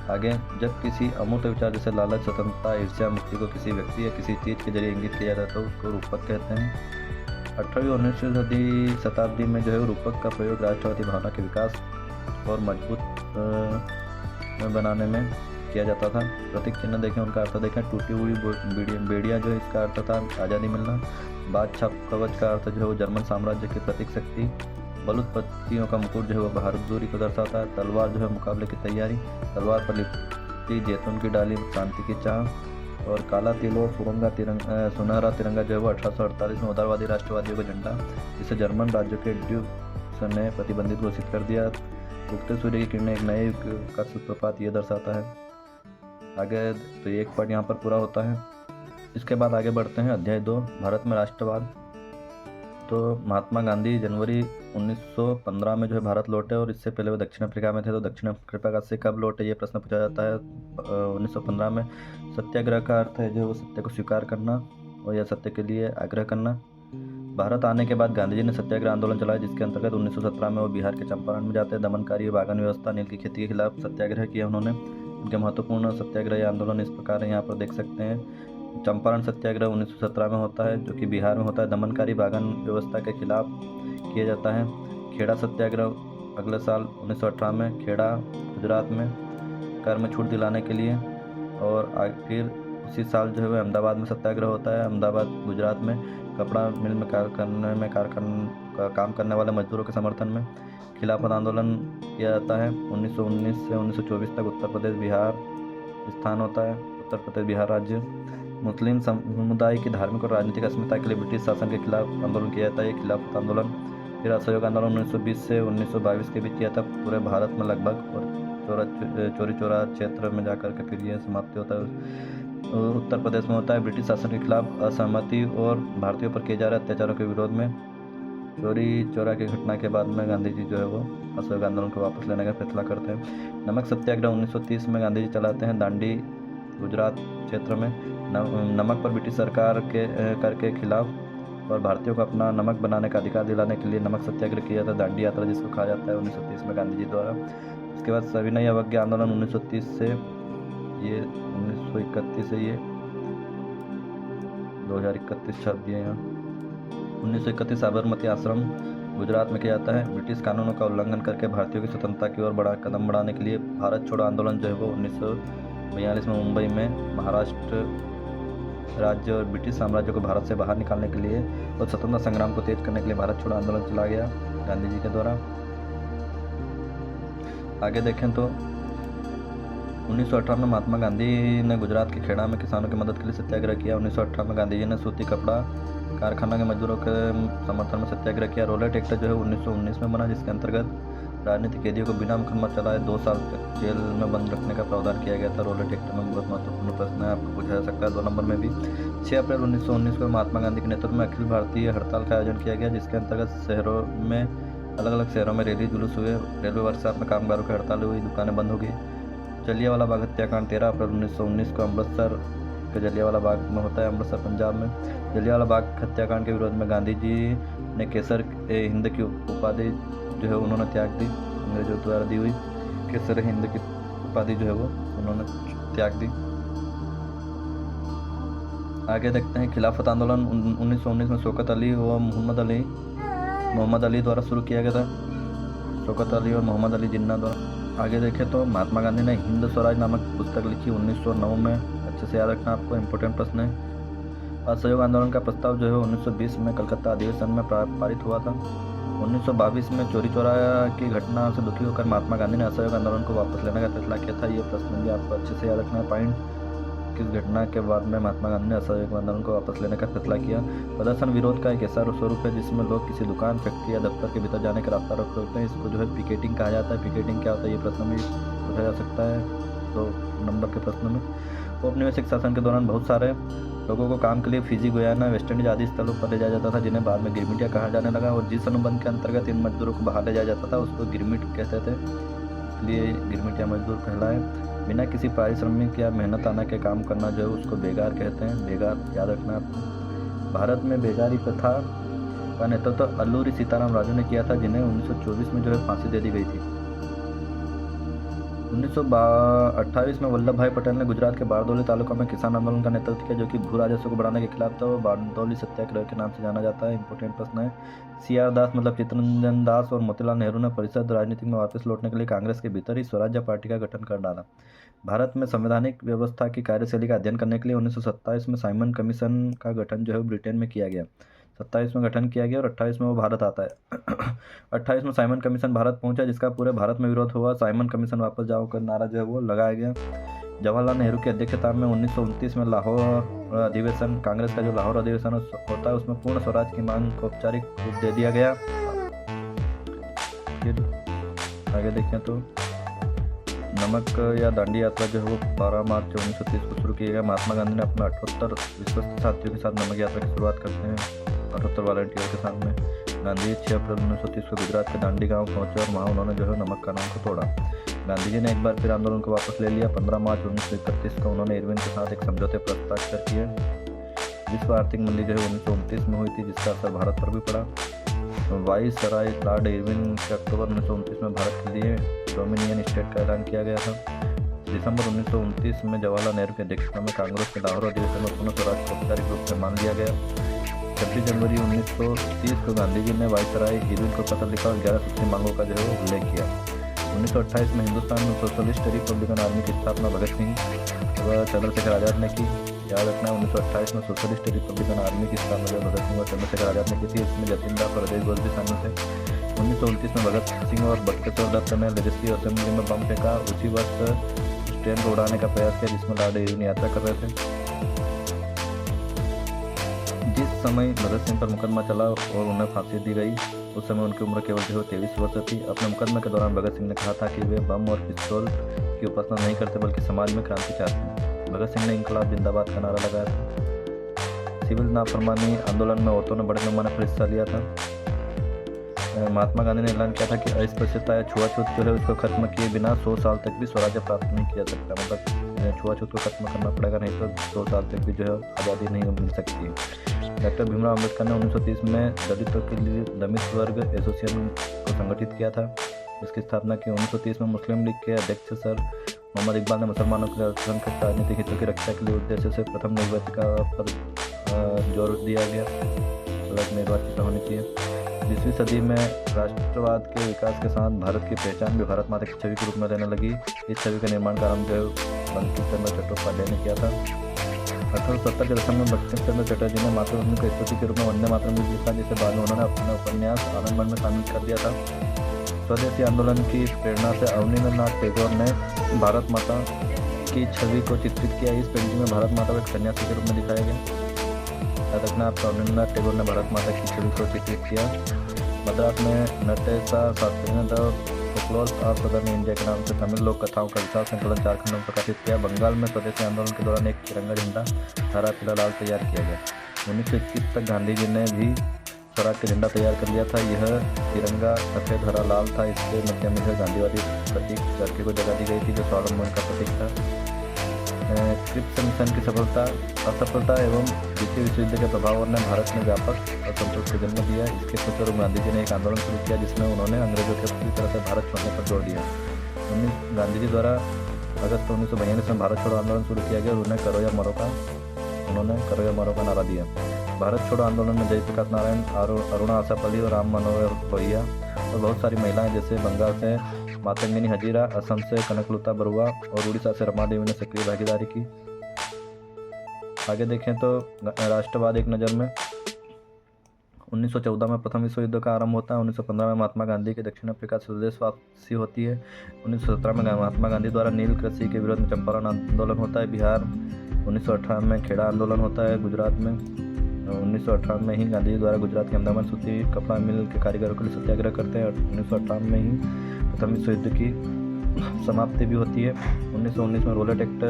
आगे जब किसी अमूर्त विचार जैसे लालच, स्वतंत्रता, ईर्ष्या, मुक्ति को किसी व्यक्ति या किसी चीज़ के जरिए इंगित किया जाता है उसको रूपक कहते हैं। 18वीं और 19वीं शताब्दी में जो है रूपक का प्रयोग राष्ट्रवादी भावना के विकास और मजबूत में बनाने में किया जाता था। प्रतीक चिन्ह देखें, उनका अर्थ देखें। टूटी हुई बेड़ियाँ जो है इसका अर्थ था आज़ादी मिलना। बादशाह कवच का अर्थ जो है वो जर्मन साम्राज्य की प्रतीक शक्ति। बलूत पत्तियों का मुकुट जो है वो बहादुरी को दर्शाता है। तलवार जो है मुकाबले की तैयारी। तलवार पर लिपटी जैतून की डाली शांति की चाह। और काला तिल और सुनहरा तिरंगा जो है वो 1848 में उदारवादी राष्ट्रवादियों का झंडा, जिसे जर्मन राज्यों के ड्यूक्स ने प्रतिबंधित घोषित कर दिया। उगते सूर्य की किरणें एक नए युग का सूत्रपात ये दर्शाता है। आगे तो एक पार्ट यहाँ पर पूरा होता है। इसके बाद आगे बढ़ते हैं अध्याय 2, भारत में राष्ट्रवाद। तो महात्मा गांधी जनवरी 1915 में जो है भारत लौटे और इससे पहले वो दक्षिण अफ्रीका में थे। तो दक्षिण अफ्रीका से कब लौटे ये प्रश्न पूछा जाता है। 1915 में। सत्याग्रह का अर्थ है जो वो सत्य को स्वीकार करना और यह सत्य के लिए आग्रह करना। भारत आने के बाद गांधी जी ने सत्याग्रह आंदोलन चलाया, जिसके अंतर्गत 1917 में वो बिहार के चंपारण में जाते हैं। दमनकारी बागान व्यवस्था, नील की खेती के खिलाफ सत्याग्रह किया उन्होंने। उनके महत्वपूर्ण सत्याग्रह आंदोलन इस प्रकार यहाँ पर देख सकते हैं। चंपारण सत्याग्रह 1917 में होता है, जो कि बिहार में होता है। दमनकारी बागान व्यवस्था के खिलाफ किया जाता है। खेड़ा सत्याग्रह अगले साल 1918 में, खेड़ा गुजरात में, कर में छूट दिलाने के लिए। और फिर उसी साल जो है अहमदाबाद में सत्याग्रह होता है। अहमदाबाद गुजरात में कपड़ा मिल में काम करने वाले मजदूरों के समर्थन में खिलाफत आंदोलन किया जाता है। 1919 से 1924 तक उत्तर प्रदेश बिहार स्थान होता है। उत्तर प्रदेश बिहार राज्य। मुस्लिम समुदाय की धार्मिक और राजनीतिक अस्मिता के लिए ब्रिटिश शासन के खिलाफ आंदोलन किया जाता है, ये खिलाफत आंदोलन। फिर असहयोग आंदोलन 1920 से 1922 के बीच किया था पूरे भारत में लगभग, और चौरी चौरा क्षेत्र में जाकर के फिर ये समाप्ति होता है। उत्तर प्रदेश में होता है। ब्रिटिश शासन के खिलाफ असहमति और भारतीयों पर किए जा रहे अत्याचारों के विरोध में चौरी चौरा की घटना के बाद में गांधी जी जो है वो असहयोग आंदोलन को वापस लेने का फैसला करते हैं। नमक सत्याग्रह 1930 में गांधी जी चलाते हैं दांडी गुजरात क्षेत्र में। नमक पर ब्रिटिश सरकार के कर के खिलाफ और भारतीयों को अपना नमक बनाने का अधिकार दिलाने के लिए नमक सत्याग्रह किया था, दांडी यात्रा जिसको कहा जाता है, 1930 में गांधी जी द्वारा। उसके बाद सविनय अवज्ञा आंदोलन 1930 से ये 1931 से ये 2031 शब्द है यहाँ। 1931 साबरमती आश्रम गुजरात में किया जाता है। ब्रिटिश कानूनों का उल्लंघन करके भारतीयों की स्वतंत्रता की ओर कदम बढ़ाने के लिए भारत छोड़ो आंदोलन जो है वो 1942 में मुंबई में महाराष्ट्र राज्य और ब्रिटिश साम्राज्य को भारत से बाहर निकालने के लिए और स्वतंत्रता संग्राम को तेज करने के लिए भारत छोड़ो आंदोलन चला गया गांधी जी के द्वारा। आगे देखें तो 1918 में महात्मा गांधी ने गुजरात के खेड़ा में किसानों की मदद के लिए सत्याग्रह किया। 1918 में गांधी जी ने सूती कपड़ा कारखाना के मजदूरों के समर्थन में सत्याग्रह किया। रोलेट एक्ट जो है 1919 में बना, जिसके अंतर्गत राजनीतिक कैदियों को बिना मुकदमा चलाए 2 साल तक जेल में बंद रखने का प्रावधान किया गया था। रोलेट एक्ट में बहुत महत्वपूर्ण प्रश्न है, आपको पूछा जा सकता है 2 नंबर में भी। 6 अप्रैल 1919 को महात्मा गांधी के नेतृत्व में अखिल भारतीय हड़ताल का आयोजन किया गया, जिसके अंतर्गत शहरों में अलग अलग शहरों में रैली जुलूस हुए। रेलवे वर्कशॉप में कामगारों की हड़ताल हुई, दुकानें बंद हो गई। जलियांवाला बाग हत्याकांड 13 अप्रैल 1919 को अमृतसर के जलियांवाला बाग में होता है, अमृतसर पंजाब में। जलियांवाला बाग हत्याकांड के विरोध में गांधी जी ने केसर हिंद की उपाधि जो है उन्होंने त्याग दी, अंग्रेजों द्वारा दी हुई केसर हिंद की उपाधि जो है वो उन्होंने त्याग दी। आगे देखते हैं खिलाफत आंदोलन 1919 में शौकत अली व मोहम्मद अली द्वारा शुरू किया गया था। शौकत अली और मोहम्मद अली जिन्ना द्वारा। आगे देखें तो महात्मा गांधी ने हिंद स्वराज नामक पुस्तक लिखी 1909 में, अच्छे से याद रखना आपको, इंपॉर्टेंट प्रश्न है। असहयोग आंदोलन का प्रस्ताव जो है 1920 में कलकत्ता अधिवेशन में पारित हुआ था। 1922 में चौरी चौरा की घटना से दुखी होकर महात्मा गांधी ने असहयोग आंदोलन को वापस लेने का फैसला किया था। ये प्रश्न भी आपको अच्छे से याद रखना है पॉइंट। 2021 घटना के बाद में महात्मा गांधी ने असहयोग आंदोलन को वापस लेने का फैसला किया। प्रदर्शन विरोध का एक ऐसा स्वरूप है जिसमें लोग किसी दुकान, फैक्ट्री या दफ्तर के भीतर जाने का रास्ता रोक सकते हैं। इसको जो है पिकेटिंग कहा जाता है। पिकेटिंग क्या होता है, ये प्रश्न भी पूछा जा सकता है 2 नंबर के प्रश्न में। औपनिवेशिक शासन के दौरान बहुत सारे लोगों को काम के लिए फिजी, गुयाना, वेस्ट इंडीज आदि स्थलों पर ले जाया जाता था, जिन्हें बाद में गिरमिटिया कहा जाने लगा। और जिस अनुबंध के अंतर्गत इन मजदूरों को बाहर ले जाया जाता था उसको गिरमिट कहते थे, इसलिए गिरमिटिया मजदूर कहलाए। बिना किसी पारिश्रमिक या मेहनताना के काम करना जो है उसको बेगार कहते हैं। बेगार याद रखना आपको। भारत में बेगारी प्रथा का नेतृत्व अल्लूरी सीताराम राजू ने किया था, जिन्हें 1924 में जो है फांसी दे दी गई थी। 1928 में वल्लभ भाई पटेल ने गुजरात के बारदौली तालुका में किसान आंदोलन का नेतृत्व किया, जो कि भू राजस्व को बढ़ाने के खिलाफ था। वो बारदौली सत्याग्रह के नाम से जाना जाता है। इंपोर्टेंट प्रश्न है। CR दास मतलब चित्तरंजन दास और मोतीलाल नेहरू ने परिषद राजनीति में वापस लौटने के लिए कांग्रेस के भीतर ही स्वराज्य पार्टी का गठन कर डाला। भारत में संवैधानिक व्यवस्था की कार्यशैली का अध्ययन करने के लिए 1927 में साइमन कमीशन का गठन जो है ब्रिटेन में किया गया। 27 में गठन किया गया और 28 में वो भारत आता है। 28 में साइमन कमीशन भारत पहुंचा, जिसका पूरे भारत में विरोध हुआ। साइमन कमीशन वापस जाओ कर नारा जो है वो लगाया गया। जवाहरलाल नेहरू की अध्यक्षता में 1929 में लाहौर अधिवेशन, कांग्रेस का जो लाहौर अधिवेशन होता है उसमें पूर्ण स्वराज की मांग को औपचारिक रूप दे दिया गया। फिर आगे देखें तो नमक या दांडी यात्रा जो है वो 12 मार्च 1930 को शुरू किया गया। महात्मा गांधी ने अपना 78 विश्वस्त साथियों के साथ नमक यात्रा की शुरुआत करते हैं, 78 वॉलंटियर के साथ में। गांधी 6 अप्रैल 1930 को गुजरात के दांडी गांव पहुंचे और वहां उन्होंने जो है नमक कानून को तोड़ा। गांधी जी ने एक बार फिर आंदोलन को वापस ले लिया। 15 मार्च 1931 को उन्होंने इरविन के साथ एक समझौते पर हस्ताक्षर किए। विश्व आर्थिक मंदी जो है 1929 में हुई थी, जिसका असर भारत पर भी पड़ा। वाइसराय लॉर्ड इरविन के अक्टूबर 1929 में भारत के लिए डोमिनियन स्टेट का ऐलान किया गया था। दिसंबर 1929 में जवाहरलाल नेहरू की अध्यक्षता में कांग्रेस के लाहौर अधिवेशन में पुनः स्वराज को औपचारिक रूप से मान लिया गया। 26 जनवरी 1930 को गांधी जी ने वाइसराय इरविन को पत्र लिखा और 11 सूत्री मांगों का जो है उल्लेख किया। 1928 में हिंदुस्तान में सोशलिस्ट रिपब्लिकन आर्मी की स्थापना भगत सिंह व चंद्रशेखर आज़ाद ने की। याद रखना है 1928 में सोशलिस्ट रिपब्लिकन आर्मी की स्थापना जो भगत सिंह और चंद्रशेखर आज़ाद ने की थी। इसमें जतिन दास और अजय घोष भी शामिल थे। 1929 में भगत सिंह और बटुकेश्वर दत्त ने लेजिस्लेटिव असेंबली में बम फेंका। उसी वर्ष ट्रेन को उड़ाने का प्रयास किया जिसमें लॉर्ड इरविन यात्रा कर रहे थे। जिस समय भगत सिंह पर मुकदमा चला और उन्हें फांसी दी गई, उस समय उनकी उम्र केवल जो 23 वर्ष थी। अपने मुकदमे के दौरान भगत सिंह ने कहा था कि वे बम और पिस्तौल की उपासना नहीं करते बल्कि समाज में क्रांति चाहते हैं। भगत सिंह ने इंकलाब जिंदाबाद का नारा लगाया था। सिविल नाफरमानी आंदोलन में औरतों ने बड़े पैमाने पर हिस्सा लिया था। महात्मा गांधी ने ऐलान किया था कि अस्पृश्यता या छुआछूत जो है उसको खत्म किए बिना 100 साल तक भी स्वराज्य प्राप्त नहीं किया सकता। मतलब छुआछूत को खत्म करना पड़ेगा, नहीं तो 100 साल तक भी जो है आज़ादी नहीं मिल सकती। डॉक्टर भीमराव अम्बेडकर ने 1930 में दलितों के लिए दलित वर्ग एसोसिएशन को संगठित किया था, जिसकी स्थापना की। 1930 में मुस्लिम लीग के अध्यक्ष सर मोहम्मद इकबाल ने मुसलमानों के अल्पसंख्यक राजनीतिक हितों की रक्षा के लिए उद्देश्य से प्रथम निर्वाचिका पर जोर दिया गया। निर्वाचिका होनी चाहिए। 20वीं सदी में राष्ट्रवाद के विकास के साथ भारत की पहचान भी भारत माता की छवि के रूप में लेने लगी। इस छवि का निर्माण का आरंभ जो है बंकिम चंद्र चट्टोपाध्याय ने किया था। 1870 के दशक में बंकिम चंद्र चटर्जी ने मातृभूमि को स्तुति के रूप में वंदे मातरम भी लिखा, जिसे बाद में उन्होंने अपना उपन्यास आनंदवन में शामिल कर दिया था। स्वदेशी आंदोलन की प्रेरणा से अवनींद्रनाथ टैगोर ने भारत माता की छवि को चित्रित किया। इस पेंटिंग में भारत माता को एक सन्यासी के रूप में दिखाया गया। याद रखना, आपका अवनींद्रनाथ टैगोर ने भारत माता की छवि को चित्रित किया। मद्रास में नटेसा शास्त्री ने the folklore of southern India के नाम से तमिल लोक कथाओं का विशाल संकलन 4 खंडों में प्रकाशित किया। बंगाल में स्वदेशी आंदोलन के दौरान एक तिरंगा झंडा हरा, पीला, लाल तैयार किया गया। 1921 तक गांधी जी ने भी स्वराज का झंडा तैयार कर लिया था। यह तिरंगा सफेद, हरा, लाल था। इसके मध्य में गांधीवादी प्रतीक चरखे को जगह दी गई थी, जो स्वावलंबन का प्रतीक था। क्रिप्स मिशन की असफलता एवं द्वितीय विश्व युद्ध के प्रभाव ने भारत में व्यापक असंतोष को जन्म दिया। इसके फलस्वरूप गांधी जी ने एक आंदोलन शुरू किया, जिसमें उन्होंने अंग्रेजों के पूरी तरह से भारत छोड़ने पर जोर दिया। गांधी जी द्वारा अगस्त 1942 में भारत छोड़ो आंदोलन शुरू किया गया और उन्होंने करो या मरो का नारा दिया। भारत छोड़ो आंदोलन में जयप्रकाश नारायण, अरुणा आशापल्ली और राम मनोहर लोहिया और बहुत सारी महिलाएं जैसे बंगाल से मातंगिनी हजीरा, असम से कनकलता बरुआ और उड़ीसा से रमा देवी ने सक्रिय भागीदारी की। आगे देखें तो राष्ट्रवाद एक नज़र में 1914 में प्रथम विश्व युद्ध का आरंभ होता है। 1915 में महात्मा गांधी की दक्षिण अफ्रीका से स्वदेश वापसी होती है। 1917 में महात्मा गांधी द्वारा नील कृषि के विरोध में चंपारण आंदोलन होता है। बिहार 1918 में खेड़ा आंदोलन होता है गुजरात में। 1918 में ही गांधी जी द्वारा गुजरात के अहमदाबाद सूती कपड़ा मिल के कारीगरों के लिए सत्याग्रह करते हैं। 1918 में ही प्रथम विश्व युद्ध की समाप्ति भी होती है। 1919 में रोलेट एक्ट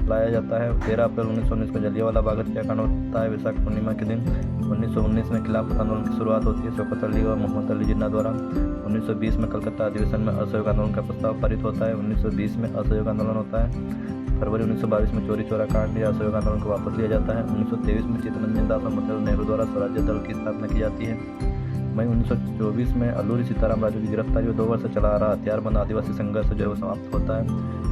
लाया जाता है। 13 अप्रैल 1919 को जलियांवाला बाग हत्याकांड होता है वैशाख पूर्णिमा के दिन। 1919 में खिलाफत आंदोलन की शुरुआत होती है शौकत अली और मोहम्मद अली जिन्ना द्वारा। 1920 में कलकत्ता अधिवेशन में असहयोग आंदोलन का प्रस्ताव पारित होता है। 1920 में असहयोग आंदोलन होता है। फरवरी 1922 में चोरी चौरा कांड या असहयोग आंदोलन को वापस लिया जाता है। 1923 में चित्तरंजन दास और मोतीलाल नेहरू द्वारा स्वराज्य दल की स्थापना की जाती है। मई 1924 में अल्लूरी सीताराम राजू की गिरफ्तारी और 2 वर्ष से चला आ रहा हथियारबंद आदिवासी संघर्ष जो है वो समाप्त होता है।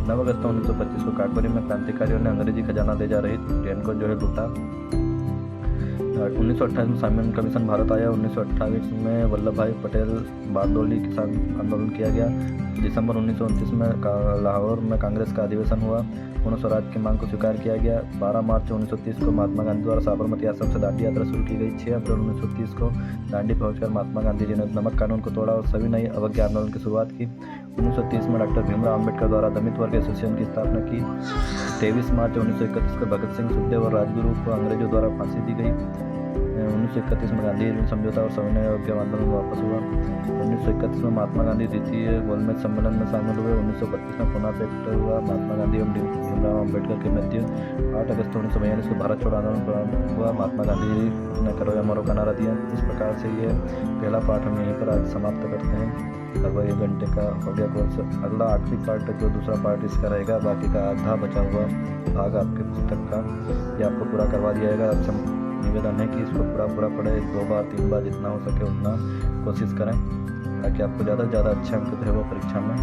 9 अगस्त 1925 को काठगोरी में क्रांतिकारियों ने अंग्रेजी खजाना ले जा रही ट्रेन को जो है लूटा। 1928 में साइमन कमीशन भारत आया। 1928 में वल्लभ भाई पटेल बारडोली किसान आंदोलन किया गया। दिसंबर 1929 में लाहौर में कांग्रेस का अधिवेशन हुआ। पूर्ण स्वराज की मांग को स्वीकार किया गया। 12 मार्च 1930 को महात्मा गांधी द्वारा साबरमती आश्रम से दांडी यात्रा शुरू की गई। 6 अप्रैल 1930 को दांडी पहुंचकर महात्मा गांधी जी ने नमक कानून को तोड़ा और सभी नई अवज्ञा आंदोलन की शुरुआत की। 1930 में डॉक्टर भीमराव अम्बेडकर द्वारा दलित वर्ग एसोसिएशन की स्थापना की। 23 मार्च 1931 को भगत सिंह, सुखदेव और राजगुरु को अंग्रेजों द्वारा फांसी दी गई। 1931 में गांधी हिंद समझौता और सविनय अवज्ञा आंदोलन वापस हुआ। 1931 में महात्मा गांधी द्वितीय गोलमेज सम्मेलन में शामिल हुए। 1932 में पुनः से एक्ट हुआ। महात्मा गांधी एवं भीमराव अम्बेडकर की मृत्यु। 8 अगस्त 1942 को भारत छोड़ो आंदोलन प्रारंभ हुआ। महात्मा गांधी ने करो या मरो का नारा दिया। इस प्रकार से ये पहला पार्ट हम यहीं पर आज समाप्त करते हैं। लगभग 1 घंटे का ऑडियो कोर्स। अगला आखिरी पार्ट जो दूसरा पार्ट इसका रहेगा, बाकी का आधा बचा हुआ भाग आपके पुस्तक का ये आपको पूरा करवा दिया जाएगा। अच्छा निवेदन है कि इसको पूरा पढ़े, 2 बार 3 बार जितना हो सके उतना कोशिश करें ताकि आपको ज़्यादा से ज़्यादा अच्छे अंक जो है वो परीक्षा में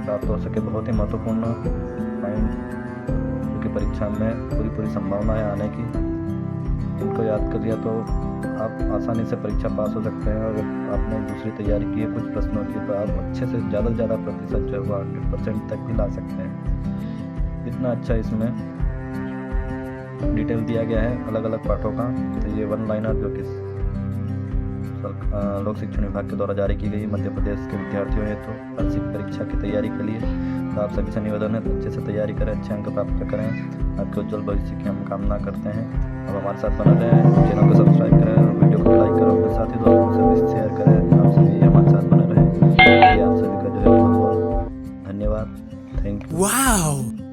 प्राप्त हो सके। बहुत ही महत्वपूर्ण पॉइंट क्योंकि परीक्षा में पूरी संभावना है आने की। इनको याद कर लिया तो आप आसानी से परीक्षा पास हो सकते हैं। और आपने दूसरी तैयारी की है कुछ प्रश्नों की तो आप अच्छे से ज़्यादा प्रतिशत जो है 100% तक भी ला सकते हैं। इतना अच्छा इसमें डिटेल दिया गया है अलग अलग पाठों का। तो ये 1 लाइनर जो कि लोक शिक्षण विभाग के द्वारा जारी की गई मध्य प्रदेश के विद्यार्थियों हेतु वार्षिक परीक्षा की तैयारी के लिए। तो आप सभी से निवेदन है तो अच्छे से तैयारी करें, अच्छे अंक प्राप्त करें। आपके उज्जवल भविष्य की हम कामना करते हैं। अब हमारे साथ बना रहें, चैनल को सब्सक्राइब करें और वीडियो को लाइक करें, अपने साथी दोस्तों से भी शेयर करें। आप सभी हमारे साथ बने रहें। आप सभी का जो है बहुत धन्यवाद। Thank you.